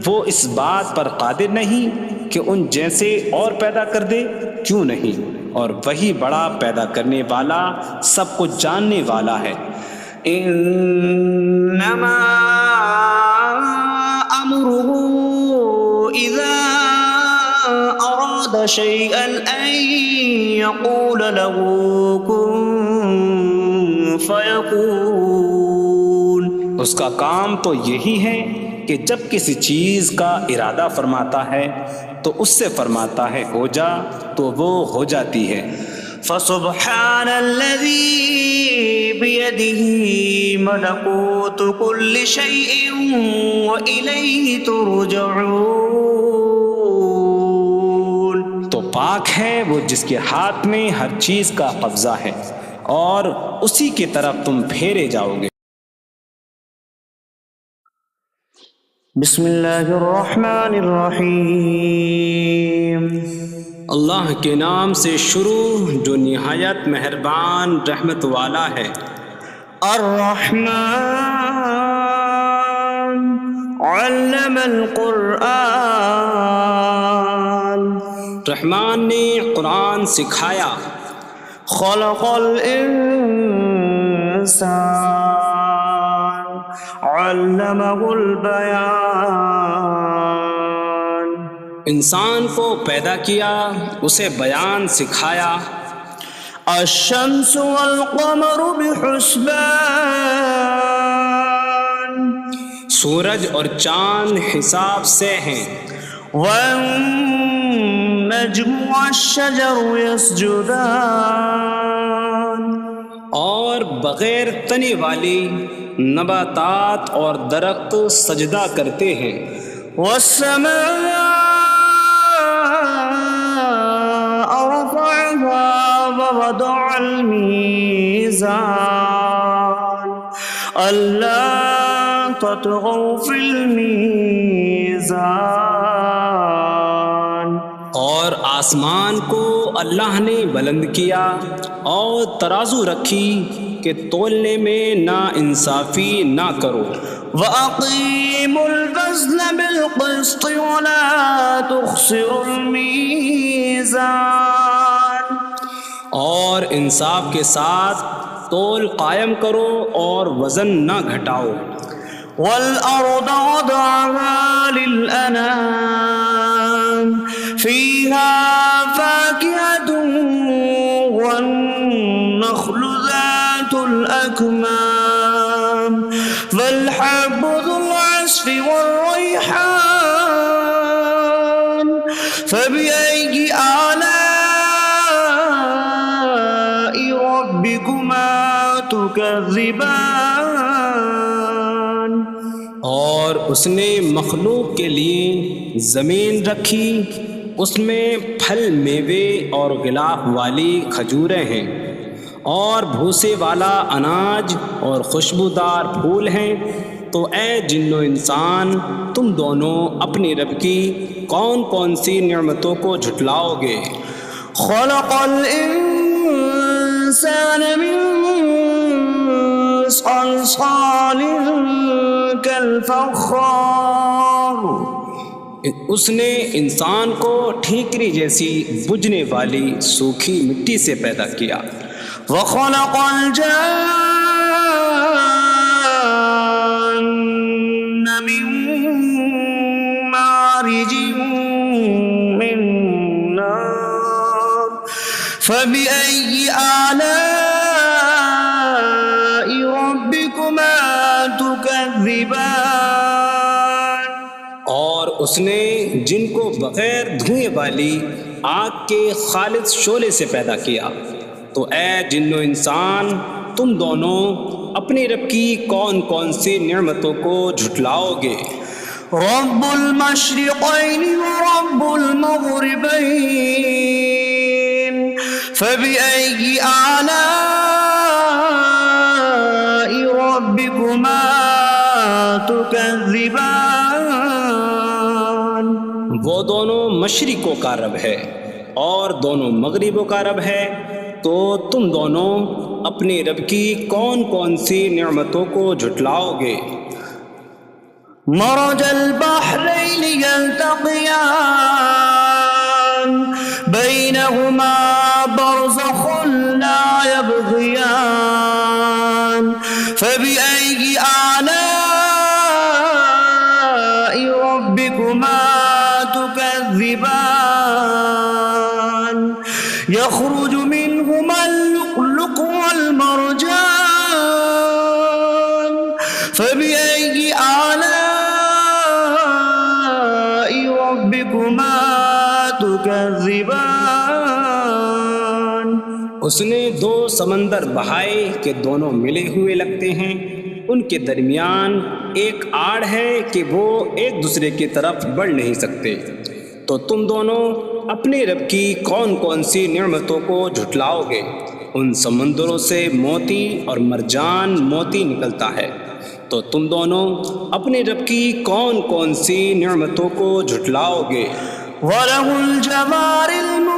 وہ اس بات پر قادر نہیں کہ ان جیسے اور پیدا کر دے؟ کیوں نہیں، اور وہی بڑا پیدا کرنے والا سب کچھ جاننے والا ہے۔ انما امره اذا اراد شيئا ان يقول له كن فيكون، اس کا کام تو یہی ہے کہ جب کسی چیز کا ارادہ فرماتا ہے تو اس سے فرماتا ہے ہو جا، تو وہ ہو جاتی ہے۔ فسبحان الذي بيده ملكوت كل شيء وإليه ترجعون. تو پاک ہے وہ جس کے ہاتھ میں ہر چیز کا قبضہ ہے اور اسی کی طرف تم پھیرے جاؤ گے. بسم اللہ الرحمن الرحیم. اللہ کے نام سے شروع جو نہایت مہربان رحمت والا ہے. الرحمن علم القرآن. رحمان نے قرآن سکھایا. خلق الانسان علمہ البیان. انسان کو پیدا کیا اسے بیان سکھایا. الشمس والقمر بحسبان. سورج اور چاند حساب سے ہیں. والنجم والشجر يسجدان. اور بغیر تنے والی نباتات اور درخت سجدہ کرتے ہیں. والسماء رفعها ووضع الميزان ألا تطغوا في الميزان. اور آسمان کو اللہ نے بلند کیا اور ترازو رکھی کہ تولنے میں نا انصافی نہ کرو. وَأَقِيمُوا الْوَزْنَ بِالْقِسْطِ وَلَا تُخْسِرُوا الْمِيزَانَ. اور انصاف کے ساتھ تول قائم کرو اور وزن نہ گھٹاؤ. وَالْأَرْضَ وَضَعَهَا لِلْأَنَامِ فِيهَا فَاكِهَةٌ وَالنَّخْلُ ذَاتُ الْأَكْمَامِ وَالْحَبُّ ذُو الْعَصْفِ وَالرَّيْحَانُ فَبِأَيِّ آلَاءِ رَبِّكُمَا تُكَذِّبَانِ. اور اس نے مخلوق کے لیے زمین رکھی، اس میں پھل میوے اور غلاف والی کھجوریں ہیں اور بھوسے والا اناج اور خوشبودار پھول ہیں. تو اے جن و انسان تم دونوں اپنی رب کی کون کون سی نعمتوں کو جھٹلاؤ گے. خلق الانسان من صلصال کالفخار. اس نے انسان کو ٹھیکری جیسی بجھنے والی سوکھی مٹی سے پیدا کیا. وخلق الجان من مارج من نار فبأي آلاء ربكما تكذبان. اور اس نے جن کو بغیر دھوئیں والی آگ کے خالص شعلے سے پیدا کیا. تو اے جن و انسان تم دونوں اپنی رب کی کون کون سی نعمتوں کو جھٹلاؤ گے. رب المشرقین ورب المغربین فبأي آلاء ربكما تكذبان. وہ دونوں مشرقوں کا رب ہے اور دونوں مغربوں کا رب ہے. تو تم دونوں اپنی رب کی کون کون سی نعمتوں کو جھٹلاؤ گے. مرج البحرین یلتقیان بینہما برزخ لا یبغیان فبأي آلاء ربكما تكذبان. يخرج منهما اللؤلؤ والمرجان فبأي آلاء ربكما تكذبان. اس نے دو سمندر بہائے کہ دونوں ملے ہوئے لگتے ہیں، ان کے درمیان ایک آڑ ہے کہ وہ ایک دوسرے کی طرف بڑھ نہیں سکتے، تو تم دونوں اپنے رب کی کون کون سی نعمتوں کو جھٹلاؤ گے؟ ان سمندروں سے موتی اور مرجان موتی نکلتا ہے، تو تم دونوں اپنے رب کی کون کون سی نعمتوں کو جھٹلاؤ گے؟ وَلَهُ الْجَوَارِ الْمُنشَآتُ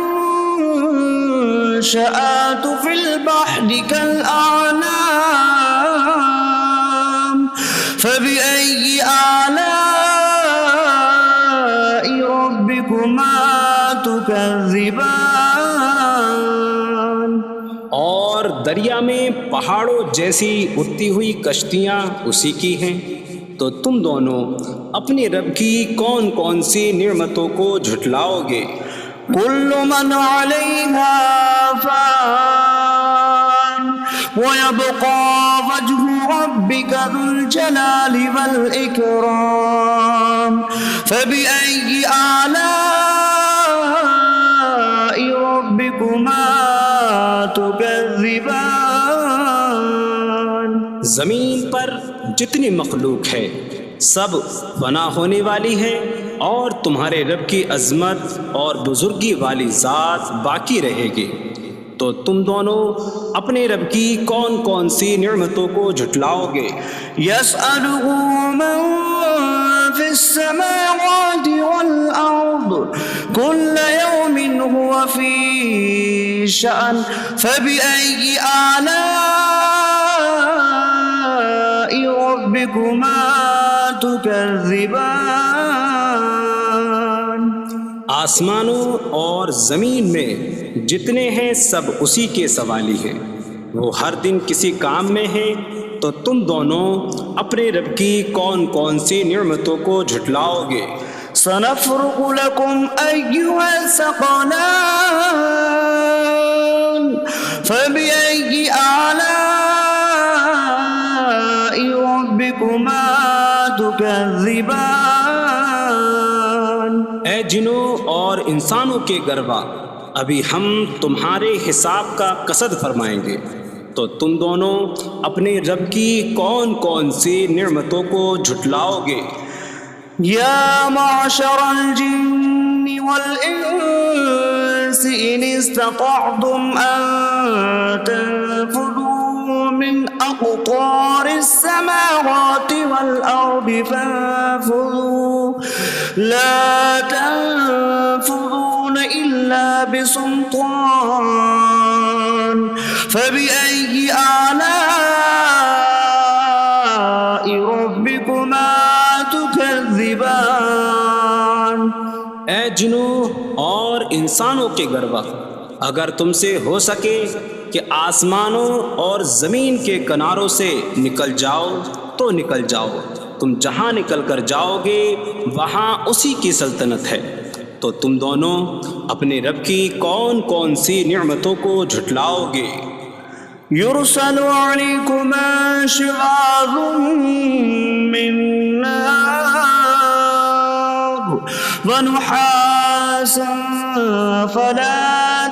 فِي الْبَحْرِ كَالْأَعْلَامِ فَبِأَيِّ آلَاءِ رَبِّكُمَا تُكَذِّبَانِ۔ اور دریا میں پہاڑوں جیسی اڑتی ہوئی کشتیاں اسی کی ہیں، تو تم دونوں اپنے رب کی کون کون سی نعمتوں کو جھٹلاؤ گے؟ كُلُّ مَنْ عَلَيْهَا فَانٍ وَيَبْقَى وَجْهُ رَبِّكَ ذُو الْجَلَالِ وَالْإِكْرَامِ فَبِأَيِّ آلَاءِ رَبِّكُمَا تُكَذِّبَانِ۔ زمین پر جتنی مخلوق ہے سب فنا ہونے والی ہے، اور تمہارے رب کی عظمت اور بزرگی والی ذات باقی رہے گی، تو تم دونوں اپنے رب کی کون کون سی نعمتوں کو جھٹلاؤ گے؟ يَسْأَلُهُ مَن فِي السَّمَاوَاتِ وَالْأَرْضِ كُلَّ يَوْمٍ هُوَ فِي شَأْنٍ فَبِأَيِّ آلَاءِ رَبِّكُمَا تُكَذِّبَانِ۔ آسمانوں اور زمین میں جتنے ہیں سب اسی کے سوالی ہیں، وہ ہر دن کسی کام میں ہیں، تو تم دونوں اپنے رب کی کون کون سی نعمتوں کو جھٹلاؤ گے؟ سَنَفْرُغُ لَكُمْ أَيُّهَ الثَّقَلَانِ فَبِأَيِّ آلَاءِ رَبِّكُمَا تُكَذِّبَانِ۔ اے جنوں اور انسانوں کے گروہ، ابھی ہم تمہارے حساب کا قصد فرمائیں گے، تو تم دونوں اپنے رب کی کون کون سی نعمتوں کو جھٹلاؤ گے؟ يَا مَعْشَرَ الْجِنِّ وَالْإِنسِ إِنِ اسْتَطَعْتُمْ أَن تَنفُذُوا مِنْ أَقْطَارِ السَّمَاوَاتِ وَالْأَرْضِ فَانفُذُوا لَا تَنفُذُونَ إِلَّا بِسُلْطَانٍ فَبِأَيِّ آلَاءِ رَبِّكُمَا تُكَذِّبَانِ۔ اے جنوں اور انسانوں کے گروہ، اگر تم سے ہو سکے کہ آسمانوں اور زمین کے کناروں سے نکل جاؤ تو نکل جاؤ، تم جہاں نکل کر جاؤ گے وہاں اسی کی سلطنت ہے، تو تم دونوں اپنے رب کی کون کون سی نعمتوں کو جھٹلاؤ گے؟ يُرْسَلُ عَلَيْكُمَا شِوَاظٌ مِّن نَّارٍ وَنُحَاسٌ فَلَا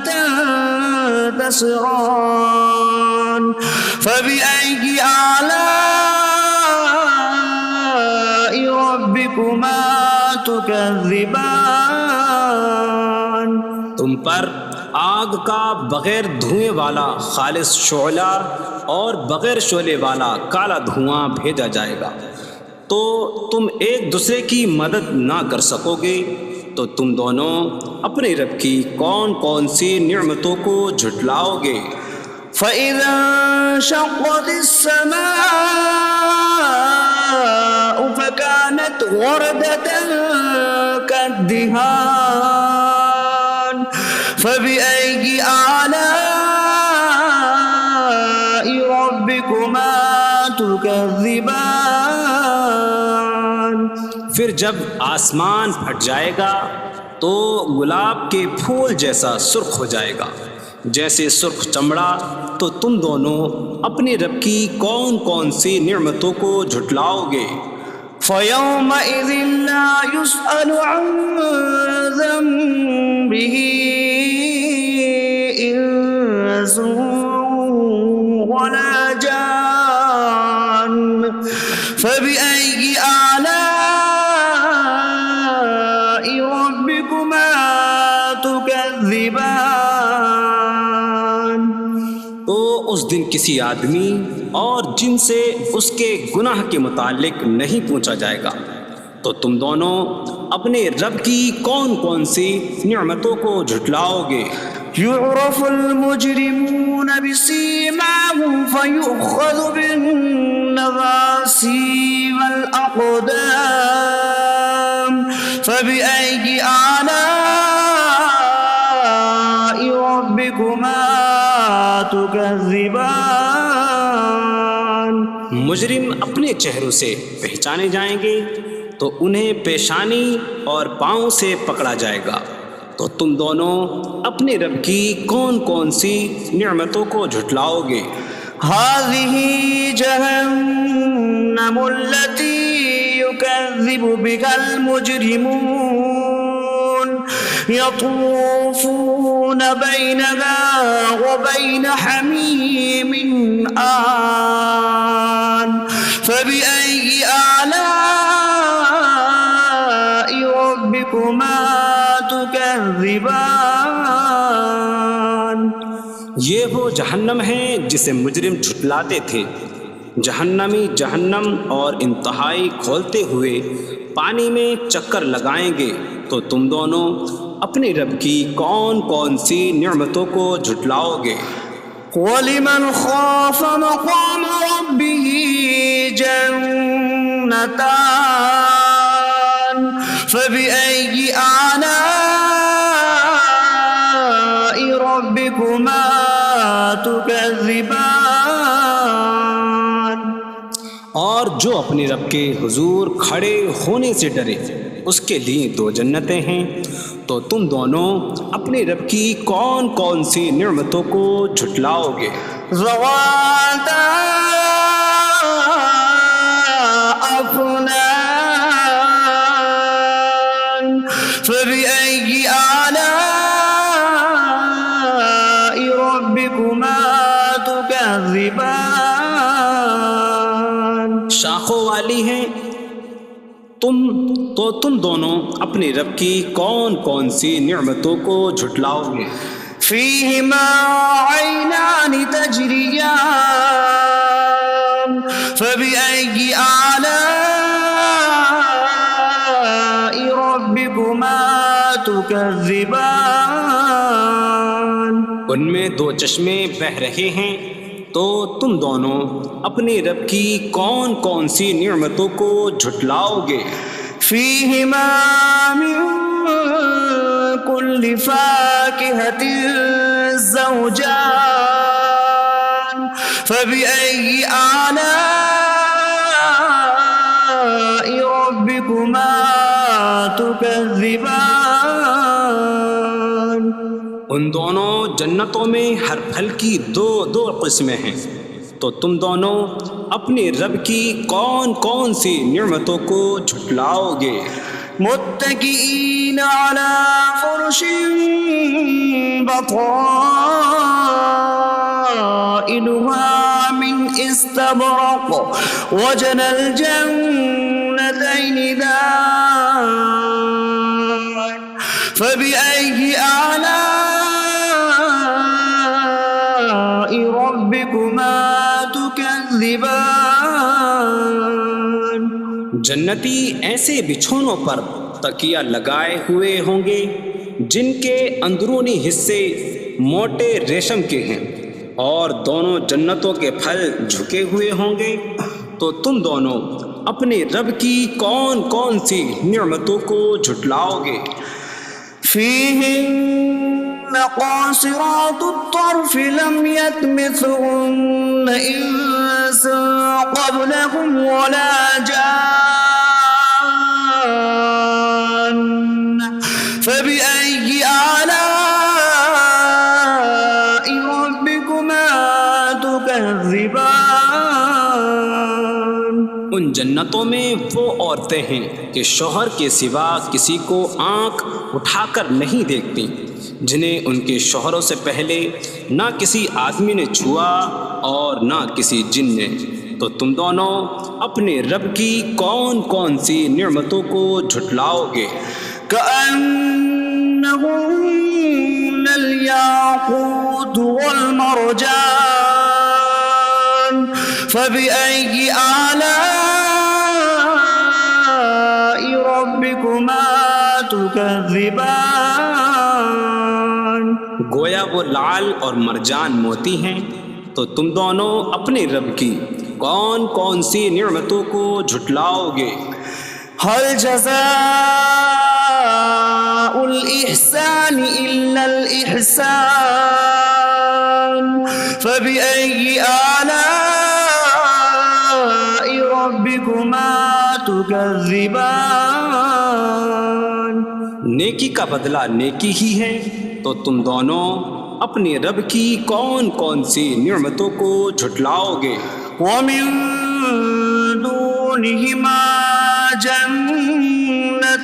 تَنتَصِرَانِ فَبِأَيِّ آلَاءِ رَبِّكُمَا تُكَذِّبَانِ۔ تم پر آگ کا بغیر دھوئیں والا خالص شعلہ اور بغیر شعلے والا کالا دھواں بھیجا جائے گا، تو تم ایک دوسرے کی مدد نہ کر سکو گے، تو تم دونوں اپنے رب کی کون کون سی نعمتوں کو جھٹلاؤ گے؟ فَإِذَا انشَقَّتِ السَّمَاءُ فَكَانَتْ وَرْدَةً كَالدِّهَانِ فَبِأَيِّ آلَاءِ رَبِّكُمَا تُكَذِّبَانِ۔ پھر جب آسمان پھٹ جائے گا تو گلاب کے پھول جیسا سرخ ہو جائے گا، جیسے سرخ چمڑا، تو تم دونوں اپنے رب کی کون کون سی نعمتوں کو جھٹلاؤ گے؟ فَيَوْمَئِذٍ لَا يُسْأَلُ عَن ذَنبِهِ إِنسٌ إنس ولا جان فبأي آلاء ربكما تكذبان تو اس دن کسی آدمی اور جن سے اس کے گناہ کے متعلق نہیں پوچھا جائے گا، تو تم دونوں اپنے رب کی کون کون سی نعمتوں کو جھٹلاؤ گے؟ يعرف المجرمون بسيماهم فيؤخذ بالنواصي والأقدام فبأي آلاء ربكما تكذبان مجرم اپنے چہروں سے پہچانے جائیں گے تو انہیں پیشانی اور پاؤں سے پکڑا جائے گا، تو تم دونوں اپنے رب کی کون کون سی نعمتوں کو جھٹلاؤ گے؟ هذه جهنم التي يكذب بها المجرمون يطوفون بينها وبين حميم آن فبأي آلاء ربكما تكذبان یہ وہ جہنم ہے جسے مجرم جھٹلاتے تھے۔ جہنمی جہنم اور انتہائی کھولتے ہوئے پانی میں چکر لگائیں گے، تو تم دونوں اپنے رب کی کون کون سی نعمتوں کو جھٹلاؤ گے؟ وَلِمَنْ خَافَ مَقَامَ رَبِّهِ جَنَّتَانِ فَبِأَيِّ آلَاءِ رَبِّكُمَا تُكَذِّبَانِ اور جو اپنے رب کے حضور کھڑے ہونے سے ڈرے، اس کے لیے دو جنتیں ہیں، تو تم دونوں اپنے رب کی کون کون سی نعمتوں کو جھٹلاؤ گے؟ ذواتا أفنان فبأي آلاء ربكما تكذبان شاخوں والی ہیں تم دونوں اپنے رب کی کون کون سی نعمتوں کو جھٹلاؤ گے؟ فيهما عينان تجريان فبأي آلاء ربكما تكذبان ان میں دو چشمے بہہ رہے ہیں، تو تم دونوں اپنے رب کی کون کون سی نعمتوں کو جھٹلاؤ گے؟ فيهما من كل فاكهة زوجان فبأي آلاء ربكما تكذبان ان دونوں جنتوں میں ہر پھل کی دو قسمیں ہیں، تو تم دونوں اپنے رب کی کون کون سی نعمتوں کو جھٹلاؤ گے؟ متكئين على فرش بطائنها من استبرق وجنى الجنتين دان فبأي آلاء ربكما تكذبان جنتی ایسے بچھونوں پر تکیہ لگائے ہوئے ہوں گے جن کے اندرونی حصے موٹے ریشم کے ہیں، اور دونوں جنتوں کے پھل جھکے ہوئے ہوں گے، تو تم دونوں اپنے رب کی کون کون سی نعمتوں کو جھٹلاؤ گے؟ فيهن قاصرات الطرف لم يطمثهن إنس قبلهم ولا جان فبأي آلاء ربكما تكذبان ان ان جنتوں میں وہ عورتیں ہیں کہ شوہر کے سوا کسی کو آنکھ اٹھا کر نہیں دیکھتی، جنہیں ان کے شوہروں سے پہلے نہ کسی آدمی نے چھوا اور نہ کسی جن نے۔ تو تم دونوں اپنے رب کی کون کون سی نعمتوں کو جھٹلاؤ گے؟ كأنهن الياقوت والمرجان فبأي آلاء ربكما تكذبان؟ گویا وہ لعل اور مرجان موتی ہیں۔ تو تم دونوں اپنے رب کی کون کون سی نعمتوں کو جھٹلاؤ گے؟ هل جزاء الإحسان إلا الإحسان فبأي آلاء ربكما تكذبان؟ نیکی کا بدلہ نیکی ہی ہے، تو تم دونوں اپنے رب کی کون کون سی نعمتوں کو جھٹلاؤ گے؟ ومن دونهما جنتان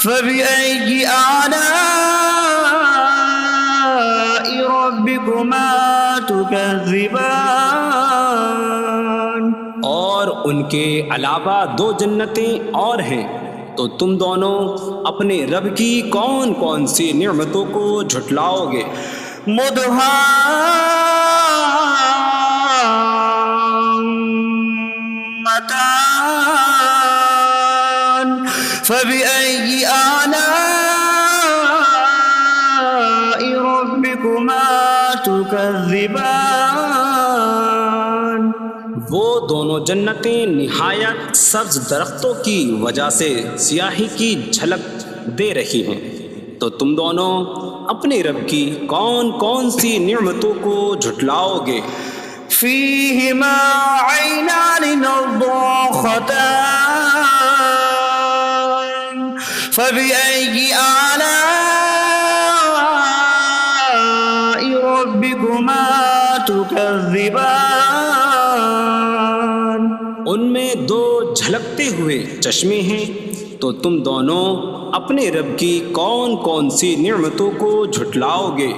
فبأي آلاء ربكما تكذبان؟ اور ان کے علاوہ دو جنتیں اور ہیں، تو تم دونوں اپنے رب کی کون کون سی نعمتوں کو جھٹلاؤ گے؟ مدهامتان فبأي آلاء ربكما تكذبان؟ وہ دونوں جنتیں نہایت سبز درختوں کی وجہ سے سیاہی کی جھلک دے رہی ہیں، تو تم دونوں اپنے رب کی کون کون سی نعمتوں کو جھٹلاؤ گے؟ فيهما عينان نضاختان فبأي آلاء ربكما تكذبان؟ ان میں دو جھلکتے ہوئے چشمے ہیں، تو تم دونوں اپنے رب کی کون کون سی نعمتوں کو جھٹلاؤ گے؟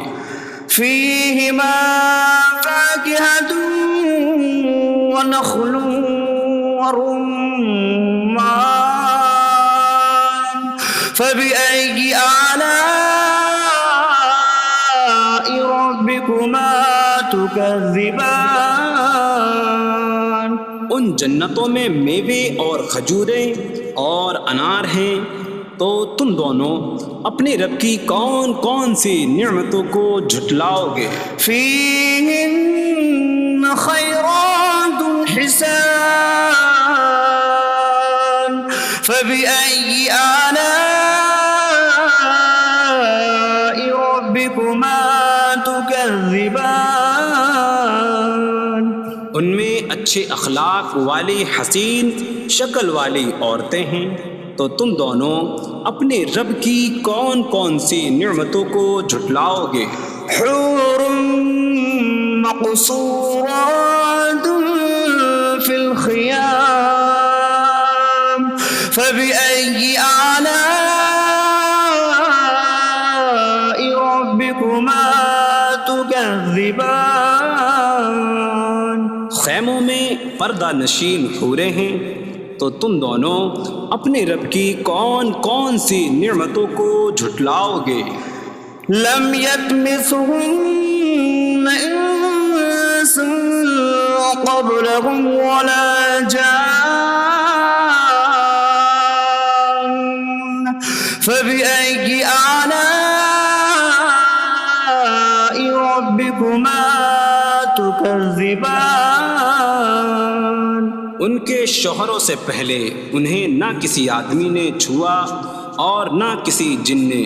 فيهما فاكهة ونخل ورمان فبأي آلاء ربكما تكذبان؟ ان جنتوں میں میوے اور کھجوریں اور انار ہیں، تو تم دونوں اپنے رب کی کون کون سی نعمتوں کو جھٹلاؤ گے؟ فيهن خيرات حسان فبأي آلاء ربكما تكذبان؟ ان میں اچھے اخلاق والی حسین شکل والی عورتیں ہیں، تو تم دونوں اپنے رب کی کون کون سی نعمتوں کو جھٹلاؤ گے؟ حور مقصورات في الخيام فبأي آلاء ربكما تكذبان؟ خیموں میں پردہ نشین حوریں ہیں، تو تم دونوں اپنے رب کی کون کون سی نعمتوں کو جھٹلاؤ گے؟ لم يطمثهن انس قبلهم ولا جان فبأي آلاء ربكما تكذبان؟ ان کے شوہروں سے پہلے انہیں نہ کسی آدمی نے چھوا اور نہ کسی جن نے،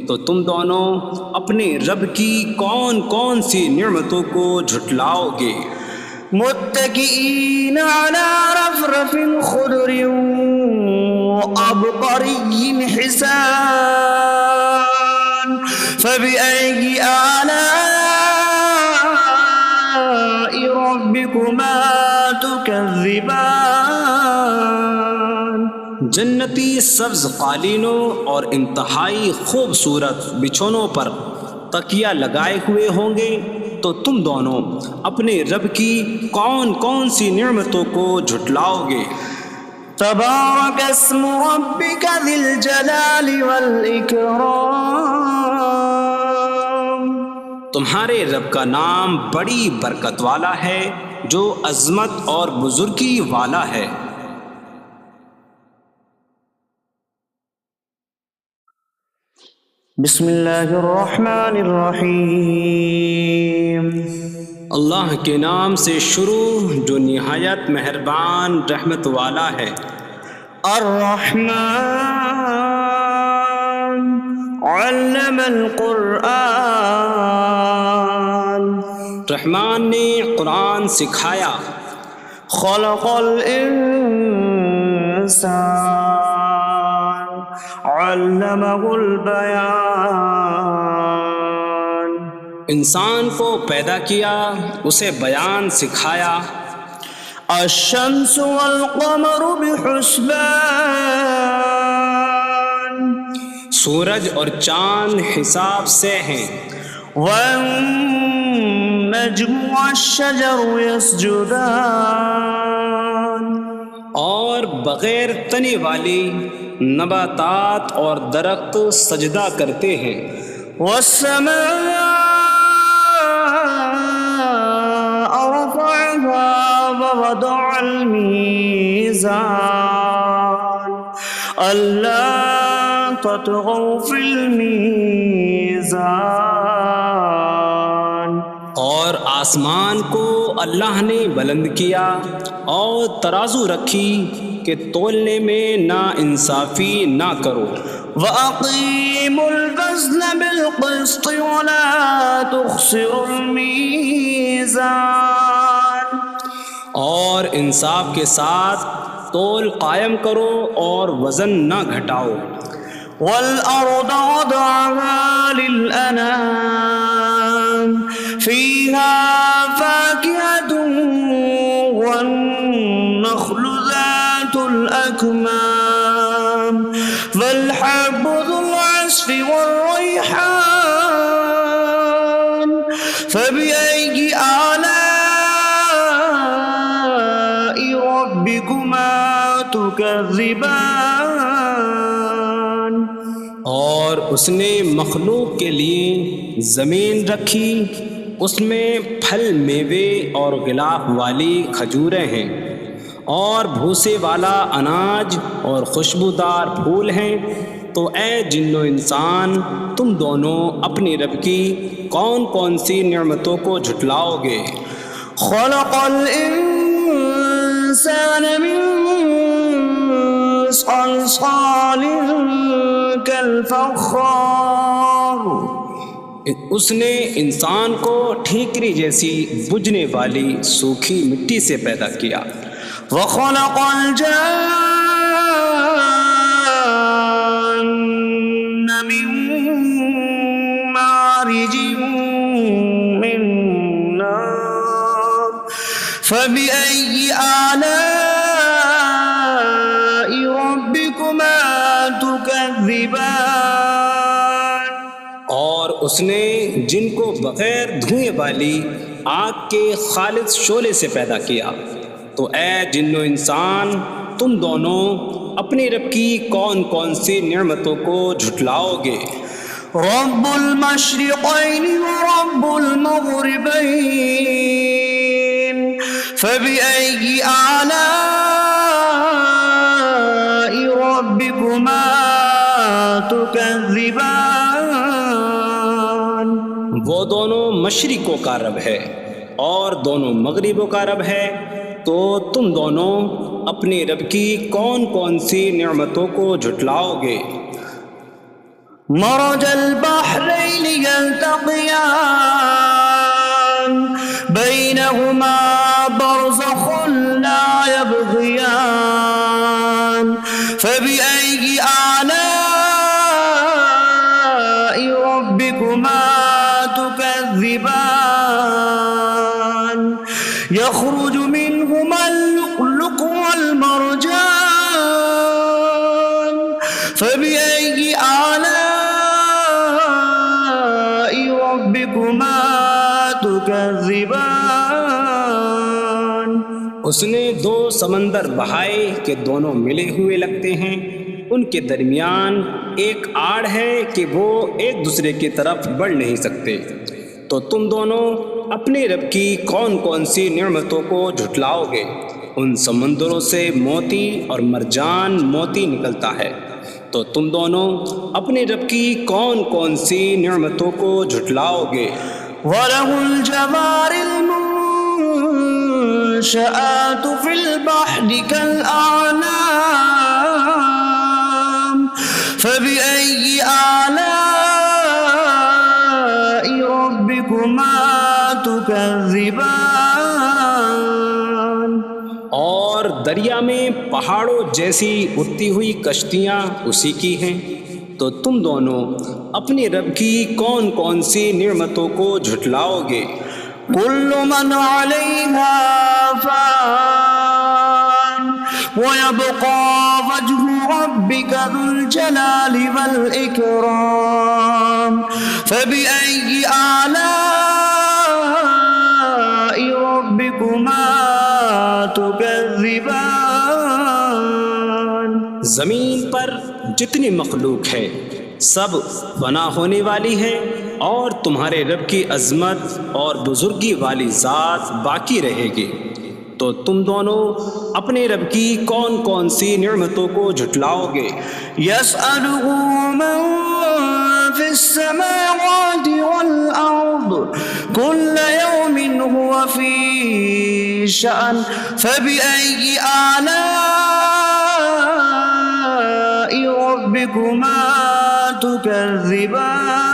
تو تم دونوں اپنے رب کی کون کون سی نعمتوں کو جھٹلاؤ گے؟ متكئين على رفرف خضر وعبقري حسان فبأي آلاء ربكما تكذبان؟ تكذبان. جنتی سبز قالینوں اور انتہائی خوبصورت بچھونوں پر تکیہ لگائے ہوئے ہوں گے، تو تم دونوں اپنے رب کی کون کون سی نعمتوں کو جھٹلاؤ گے؟ تبارك اسم ربك ذي الجلال والإكرام. تمہارے رب کا نام بڑی برکت والا ہے جو عظمت اور بزرگی والا ہے۔ بسم اللہ الرحمن الرحیم۔ اللہ کے نام سے شروع جو نہایت مہربان رحمت والا ہے۔ الرحمن علم القرآن، رحمان نے قرآن سکھایا۔ خلق الانسان علمہ البیان، انسان کو پیدا کیا، اسے بیان سکھایا۔ الشمس والقمر بحسبان، سورج اور چاند حساب سے ہیں۔ والنجم والشجر يسجدان، اور بغیر تنے والی نباتات اور درخت سجدہ کرتے ہیں۔ والسماء رفعها ووضع الميزان ألا تطغوا في الميزان، اور آسمان کو اللہ نے بلند کیا اور ترازو رکھی کہ تولنے میں نا انصافی نہ کرو۔ وَأَقِيمُوا الْوَزْنَ بِالْقِسْطِ وَلَا تُخْسِرُوا الْمِيزَانَ، اور انصاف کے ساتھ تول قائم کرو اور وزن نہ گھٹاؤ۔ وَالْأَرْضَ وَضَعَهَا لِلْأَنَامِ فِيهَا فَاكِهَةٌ وَالنَّخْلُ ذَاتُ الْأَكْمَامِ وَالْحَبُّ ذُو الْعَصْفِ وَالرَّيْحَانُ فَبِأَيِّ آلَاءِ رَبِّكُمَا تُكَذِّبَانِ، اور اس نے مخلوق کے لیے زمین رکھی، اس میں پھل میوے اور غلاف والی کھجوریں ہیں، اور بھوسے والا اناج اور خوشبودار پھول ہیں۔ تو اے جن و انسان، تم دونوں اپنی رب کی کون کون سی نعمتوں کو جھٹلاؤ گے؟ خلق الانسان من صلصال کالفخار، اس نے انسان کو ٹھیکری جیسی بجھنے والی سوکھی مٹی سے پیدا کیا۔ وخلق الجان من مارج من نار فبأي آلاء ربكما تكذبان، اور اس نے جن کو بغیر دھوئیں والی آگ کے خالص شعلے سے پیدا کیا۔ تو اے جن و انسان، تم دونوں اپنی رب کی کون کون سی نعمتوں کو جھٹلاؤ گے؟ رب المشرقین ورب المغربین فبأي آلاء ربكما تكذبان، وہ دونوں مشرقوں کا رب ہے اور دونوں مغربوں کا رب ہے، تو تم دونوں اپنی رب کی کون کون سی نعمتوں کو جھٹلاؤ گے؟ مرج البحرین یلتقیان بینہما برزخ لا یبغیان فبأي آلاء ربكما تكذبان، يخرج منهما اللؤلؤ والمرجان فبأي آلاء ربكما تكذبان اس نے دو سمندر بہائے کہ دونوں ملے ہوئے لگتے ہیں، ان کے درمیان ایک آڑ ہے کہ وہ ایک دوسرے کی طرف بڑھ نہیں سکتے، تو تم دونوں اپنے رب کی کون کون سی نعمتوں کو جھٹلاؤ گے؟ ان سمندروں سے موتی اور مرجان موتی نکلتا ہے، تو تم دونوں اپنے رب کی کون کون سی نعمتوں کو جھٹلاؤ گے؟ وَلَهُ الْجَوَارِ الْمُنشَآتُ فِي الْبَحْرِ كَالْأَعْلَامِ فَبِأَيِّ آلَاءِ رَبِّكُمَا تُكَذِّبَانِ اور دریا میں پہاڑوں جیسی اڑتی ہوئی کشتیاں اسی کی ہیں، تو تم دونوں اپنے رب کی کون کون سی نعمتوں کو جھٹلاؤ گے؟ كل من عليها فان ويبقى وجه ربك ذو الجلال والإكرام فبأي آلاء ربكما تكذبان زمین پر جتنی مخلوق ہے سب فنا ہونے والی ہے، اور تمہارے رب کی عظمت اور بزرگی والی ذات باقی رہے گی، تو تم دونوں اپنے رب کی کون کون سی نعمتوں کو جھٹلاؤ گے؟ يسأله من في السماوات والأرض كل يوم هو في شأن فبأي آلاء ربكما تكذبان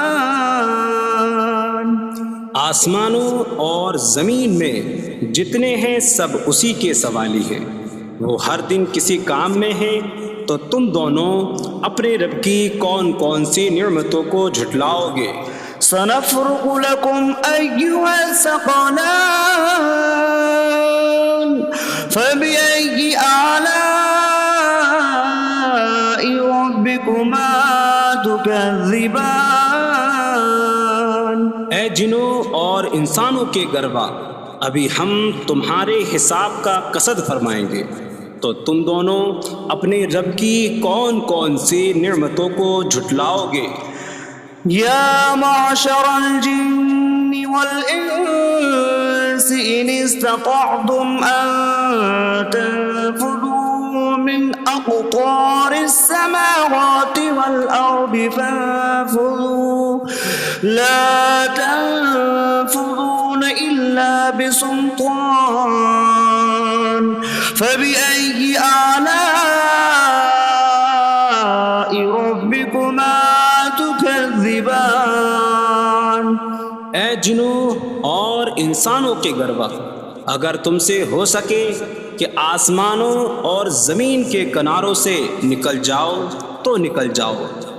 آسمانوں اور زمین میں جتنے ہیں سب اسی کے سوالی ہیں، وہ ہر دن کسی کام میں ہیں، تو تم دونوں اپنے رب کی کون کون سی نعمتوں کو جھٹلاؤ گے؟ سنفرغ لكم أيها الثقلان فبأي آلاء ربكما تكذبان اے جنوں اور انسانوں کے گروہ، ابھی ہم تمہارے حساب کا قصد فرمائیں گے، تو تم دونوں اپنے رب کی کون کون سی نعمتوں کو جھٹلاؤ گے؟ يا معشر الجن والإنس إن استطعتم أن تنفذوا من أقطار السماوات والأرض فانفذوا لا تنفذون إلا بسلطان فبأي آلاء ربكما تكذبان اے جنوں اور انسانوں کے گروہ، اگر تم سے ہو سکے کہ آسمانوں اور زمین کے کناروں سے نکل جاؤ تو نکل جاؤ،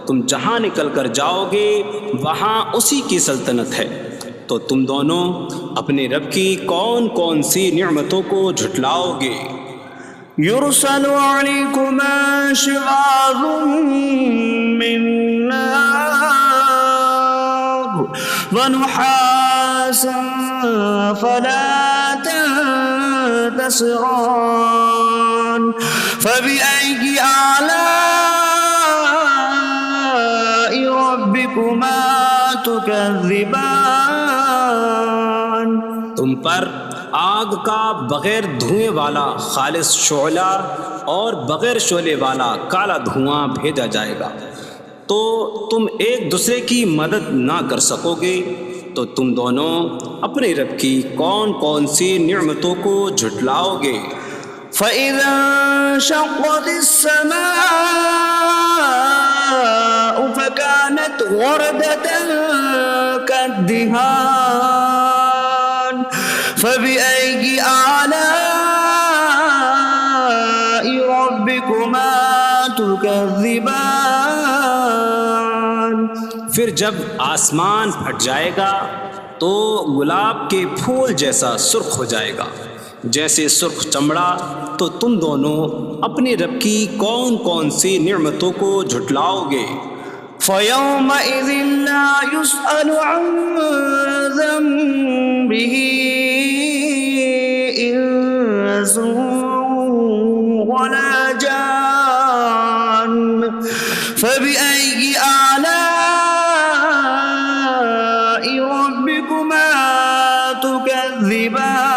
تم جہاں نکل کر جاؤ گے وہاں اسی کی سلطنت ہے، تو تم دونوں اپنے رب کی کون کون سی نعمتوں کو جھٹلاؤ گے؟ يرسل عليكما شواظ من نار ونحاس فلا تنتصران فبأي آلاء ربكما تكذبان تم پر آگ کا بغیر دھوئیں والا خالص شعلہ اور بغیر شعلے والا کالا دھواں بھیجا جائے گا، تو تم ایک دوسرے کی مدد نہ کر سکو گے، تو تم دونوں اپنے رب کی کون کون سی نعمتوں کو جھٹلاؤ گے؟ فَإِذَا انشَقَّتِ السَّمَاءُ فَكَانَتْ وَرْدَةً كَالدِّهَانِ فَبِأَيِّ آلَاءِ رَبِّكُمَا تُكَذِّبَانِ پھر جب آسمان پھٹ جائے گا تو گلاب کے پھول جیسا سرخ ہو جائے گا، جیسے سرخ چمڑا، تو تم دونوں اپنے رب کی کون کون سی نعمتوں کو جھٹلاؤ گے؟ فَيَوْمَئِذٍ لَا يُسْأَلُ عَنْ ذَنبِهِ إِنسٌ وَلَا جَانٌ فَبِأَيِّ آلَاءِ رَبِّكُمَا تُكَذِّبَانِ۔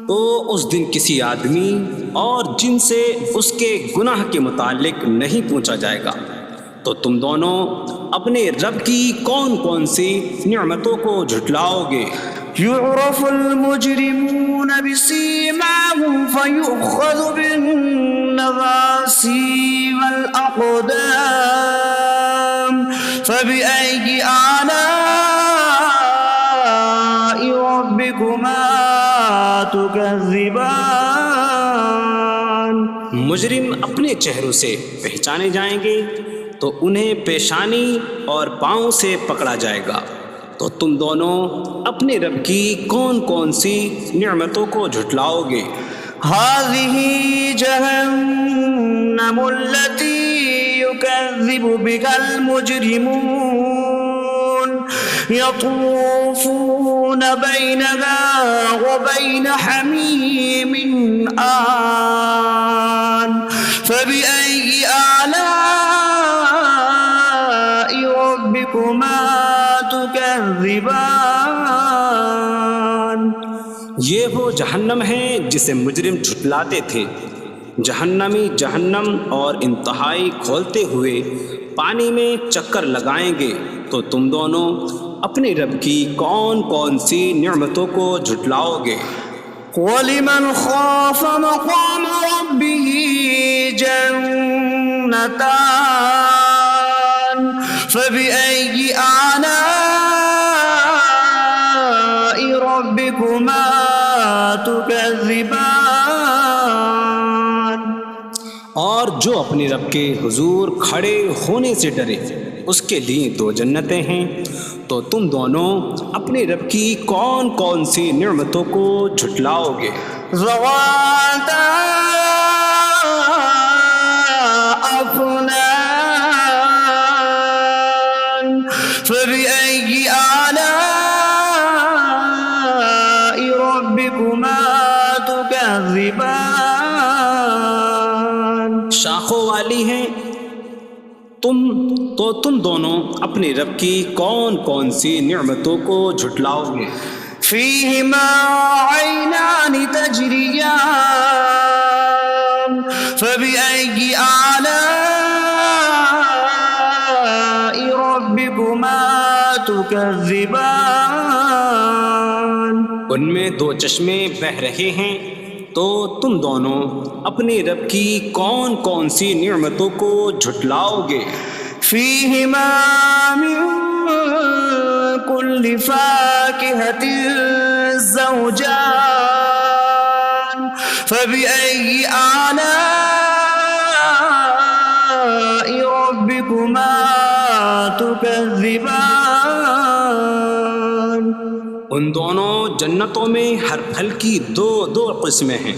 تو اس دن کسی آدمی اور جن سے اس کے گناہ کے متعلق نہیں پوچھا جائے گا، تو تم دونوں اپنے رب کی کون کون سی نعمتوں کو جھٹلاؤ گے؟ يعرف المجرمون بسيماهم فيؤخذ بالنواصي والأقدام فبأي آلاء ربكما تكذبان۔ مجرم اپنے چہروں سے پہچانے جائیں گے تو انہیں پیشانی اور پاؤں سے پکڑا جائے گا۔ تو تم دونوں اپنے رب کی کون کون سی نعمتوں کو جھٹلاؤ گے؟ هذه جهنم التي يكذب بها المجرمون يطوفون بينها وبين حميم آن فبأي آلاء ربكما تكذبان۔ یہ وہ جہنم ہے جسے مجرم جھٹلاتے تھے۔ جہنمی جہنم اور انتہائی کھولتے ہوئے پانی میں چکر لگائیں گے۔ تو تم دونوں اپنے رب کی کون کون سی نعمتوں کو جھٹلاؤ گے؟ وَلِمَنْ خَافَ مَقَامَ رَبِّهِ جَنَّتَانِ فَبِأَيِّ آلَاءِ رَبِّكُمَا تُكَذِّبَانِ۔ اور جو اپنے رب کے حضور کھڑے ہونے سے ڈرے، اس کے لیے دو جنتیں ہیں۔ تو تم دونوں اپنے رب کی کون کون سی نعمتوں کو جھٹلاؤ گے؟ ذواتا أفنان فبأي آلاء ربكما تكذبان۔ شاخوں والی ہیں تم دونوں اپنے رب کی کون کون سی نعمتوں کو جھٹلاؤ گے؟ فيهما عينان تجريان فبأي آلاء ربكما تكذبان۔ ان میں دو چشمے بہہ رہے ہیں۔ تو تم دونوں اپنے رب کی کون کون سی نعمتوں کو جھٹلاؤ گے؟ فيهما من كل فاكهة زوجان فبأي آلاء ربكما تكذبان۔ ان دونوں جنتوں میں ہر پھل کی دو قسمیں ہیں۔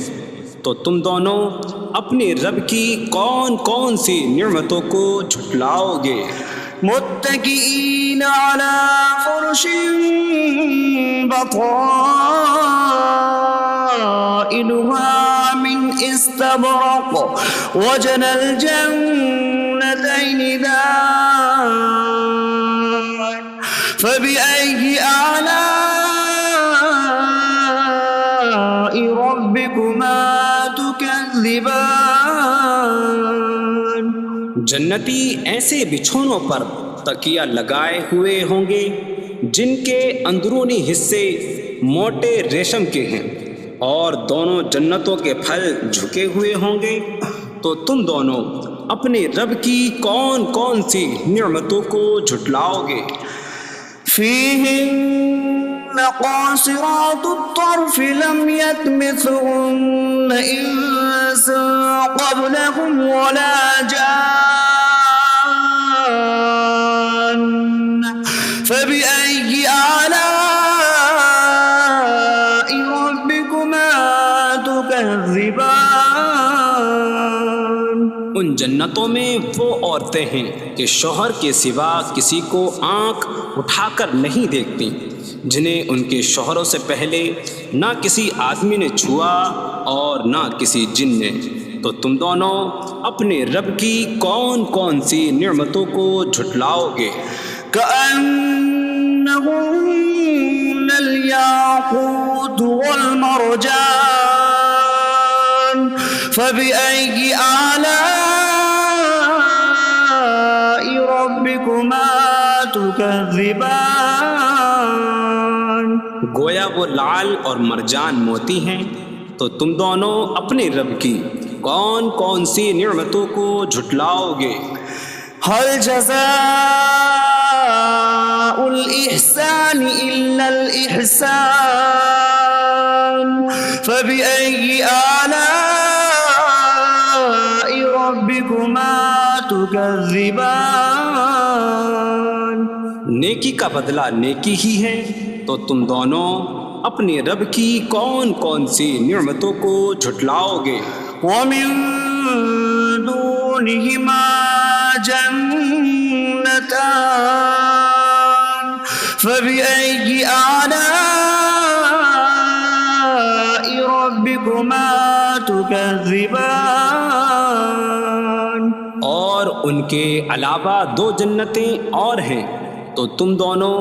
تو تم دونوں اپنے رب کی کون کون سی نعمتوں کو جھٹلاؤ گے؟ متكئين على فرش بطائنها من استبرق وجنى الجنتين دان فبأي آلاء ربكما تكذبان۔ جنتی ایسے بچھونوں پر تکیہ لگائے ہوئے ہوں گے جن کے اندرونی حصے موٹے ریشم کے ہیں، اور دونوں جنتوں کے پھل جھکے ہوئے ہوں گے۔ تو تم دونوں اپنے رب کی کون کون سی نعمتوں کو جھٹلاؤ گے؟ فيهن قاصرات الطرف لم يطمثهن إنس قبلهم ولا جان فبأي آلاء جنتوں میں وہ عورتیں ہیں کہ شوہر کے سوا کسی کو آنکھ اٹھا کر نہیں دیکھتی، جنہیں ان کے شوہروں سے پہلے نہ کسی آدمی نے چھوا اور نہ کسی جن نے۔ تو تم دونوں اپنے رب کی کون کون سی نعمتوں کو جھٹلاؤ گے؟ كأنهن الياقوت والمرجان فبأي آلاء ربكما تكذبان؟ گویا وہ لعل اور مرجان موتی ہیں۔ تو تم دونوں اپنے رب کی کون کون سی نعمتوں کو جھٹلاؤ گے؟ هل جزاء الإحسان إلا الإحسان فبأي آلاء ربكما تكذبان؟ نیکی کا بدلہ نیکی ہی ہے، تو تم دونوں اپنے رب کی کون کون سی نعمتوں کو جھٹلاؤ گے؟ ومن دونهما جنتان فبأي آلاء ربكما تكذبان؟ اور ان کے علاوہ دو جنتیں اور ہیں، تو تم دونوں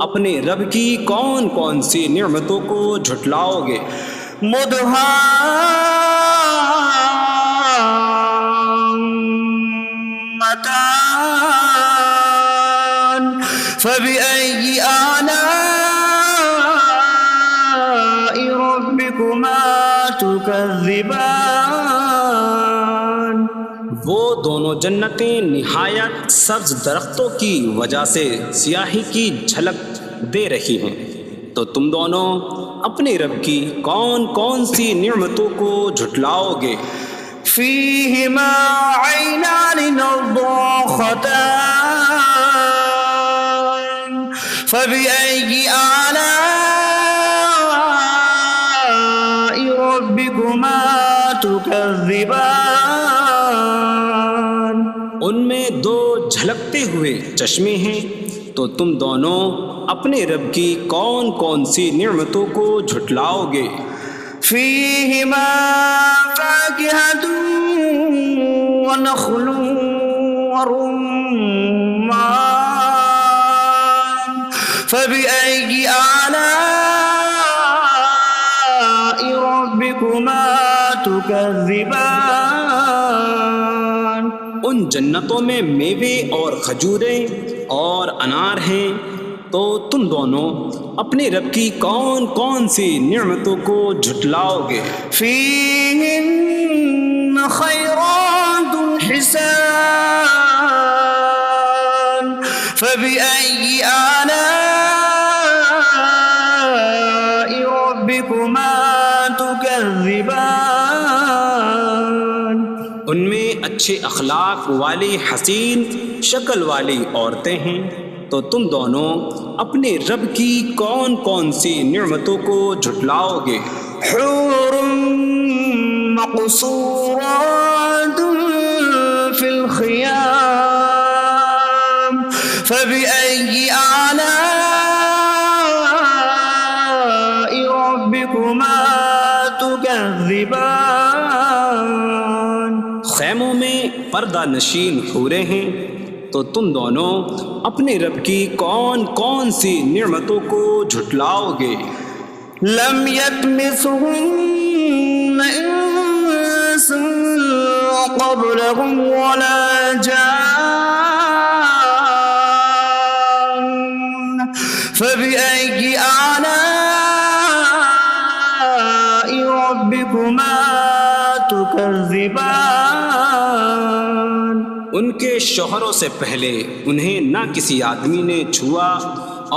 اپنے رب کی کون کون سی نعمتوں کو جھٹلاؤ گے؟ مدهامتان فبأي آلاء ربكما تكذبان؟ وہ دونوں جنتیں نہایت سبز درختوں کی وجہ سے سیاہی کی جھلک دے رہی ہیں، تو تم دونوں اپنے رب کی کون کون سی نعمتوں کو جھٹلاؤ گے؟ فيهما عينان نضاختان فبأي آلاء ربكما تكذبان؟ ان میں دو جھلکتے ہوئے چشمے ہیں، تو تم دونوں اپنے رب کی کون کون سی نعمتوں کو جھٹلاؤ گے؟ فيهما فاكهة ونخل ورمان فبأي آلاء ربكما تكذبان؟ ان جنتوں میں میوے اور کھجوریں اور انار ہیں، تو تم دونوں اپنے رب کی کون کون سی نعمتوں کو جھٹلاؤ گے؟ فيهن خيرات حسان فبأي آلاء ربكما تكذبان؟ ان میں اچھے اخلاق والی حسین شکل والی عورتیں ہیں، تو تم دونوں اپنے رب کی کون کون سی نعمتوں کو جھٹلاؤ گے؟ حور مقصورات في الخيام فبأي آلاء ربكما تكذبان؟ خیموں میں پردہ نشین حوریں ہیں، تو تم دونوں اپنے رب کی کون کون سی نعمتوں کو جھٹلاؤ گے؟ لم يطمثهن انس قبلهم ولا جان فبأي آلاء ربكما تكذبان؟ ان کے شوہروں سے پہلے انہیں نہ کسی آدمی نے چھوا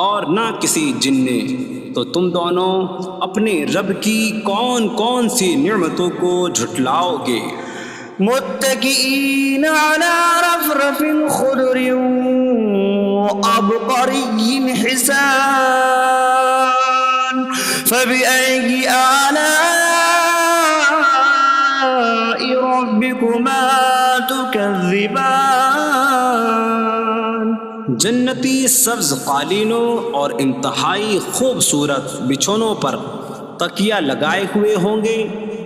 اور نہ کسی جن نے، تو تم دونوں اپنے رب کی کون کون سی نعمتوں کو جھٹلاؤ گے؟ متكئين على رفرف خضر وعبقري حسان فبأي آلاء ربكما تكذبان؟ جنتی سبز قالینوں اور انتہائی خوبصورت بچھونوں پر تکیہ لگائے ہوئے ہوں گے،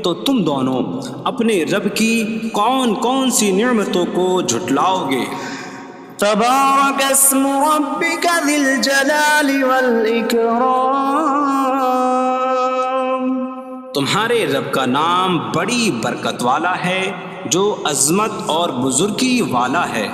تو تم دونوں اپنے رب کی کون کون سی نعمتوں کو جھٹلاؤ گے؟ تبارک اسم ربک ذی الجلال والإکرام، تمہارے رب کا نام بڑی برکت والا ہے جو عظمت اور بزرگی والا ہے۔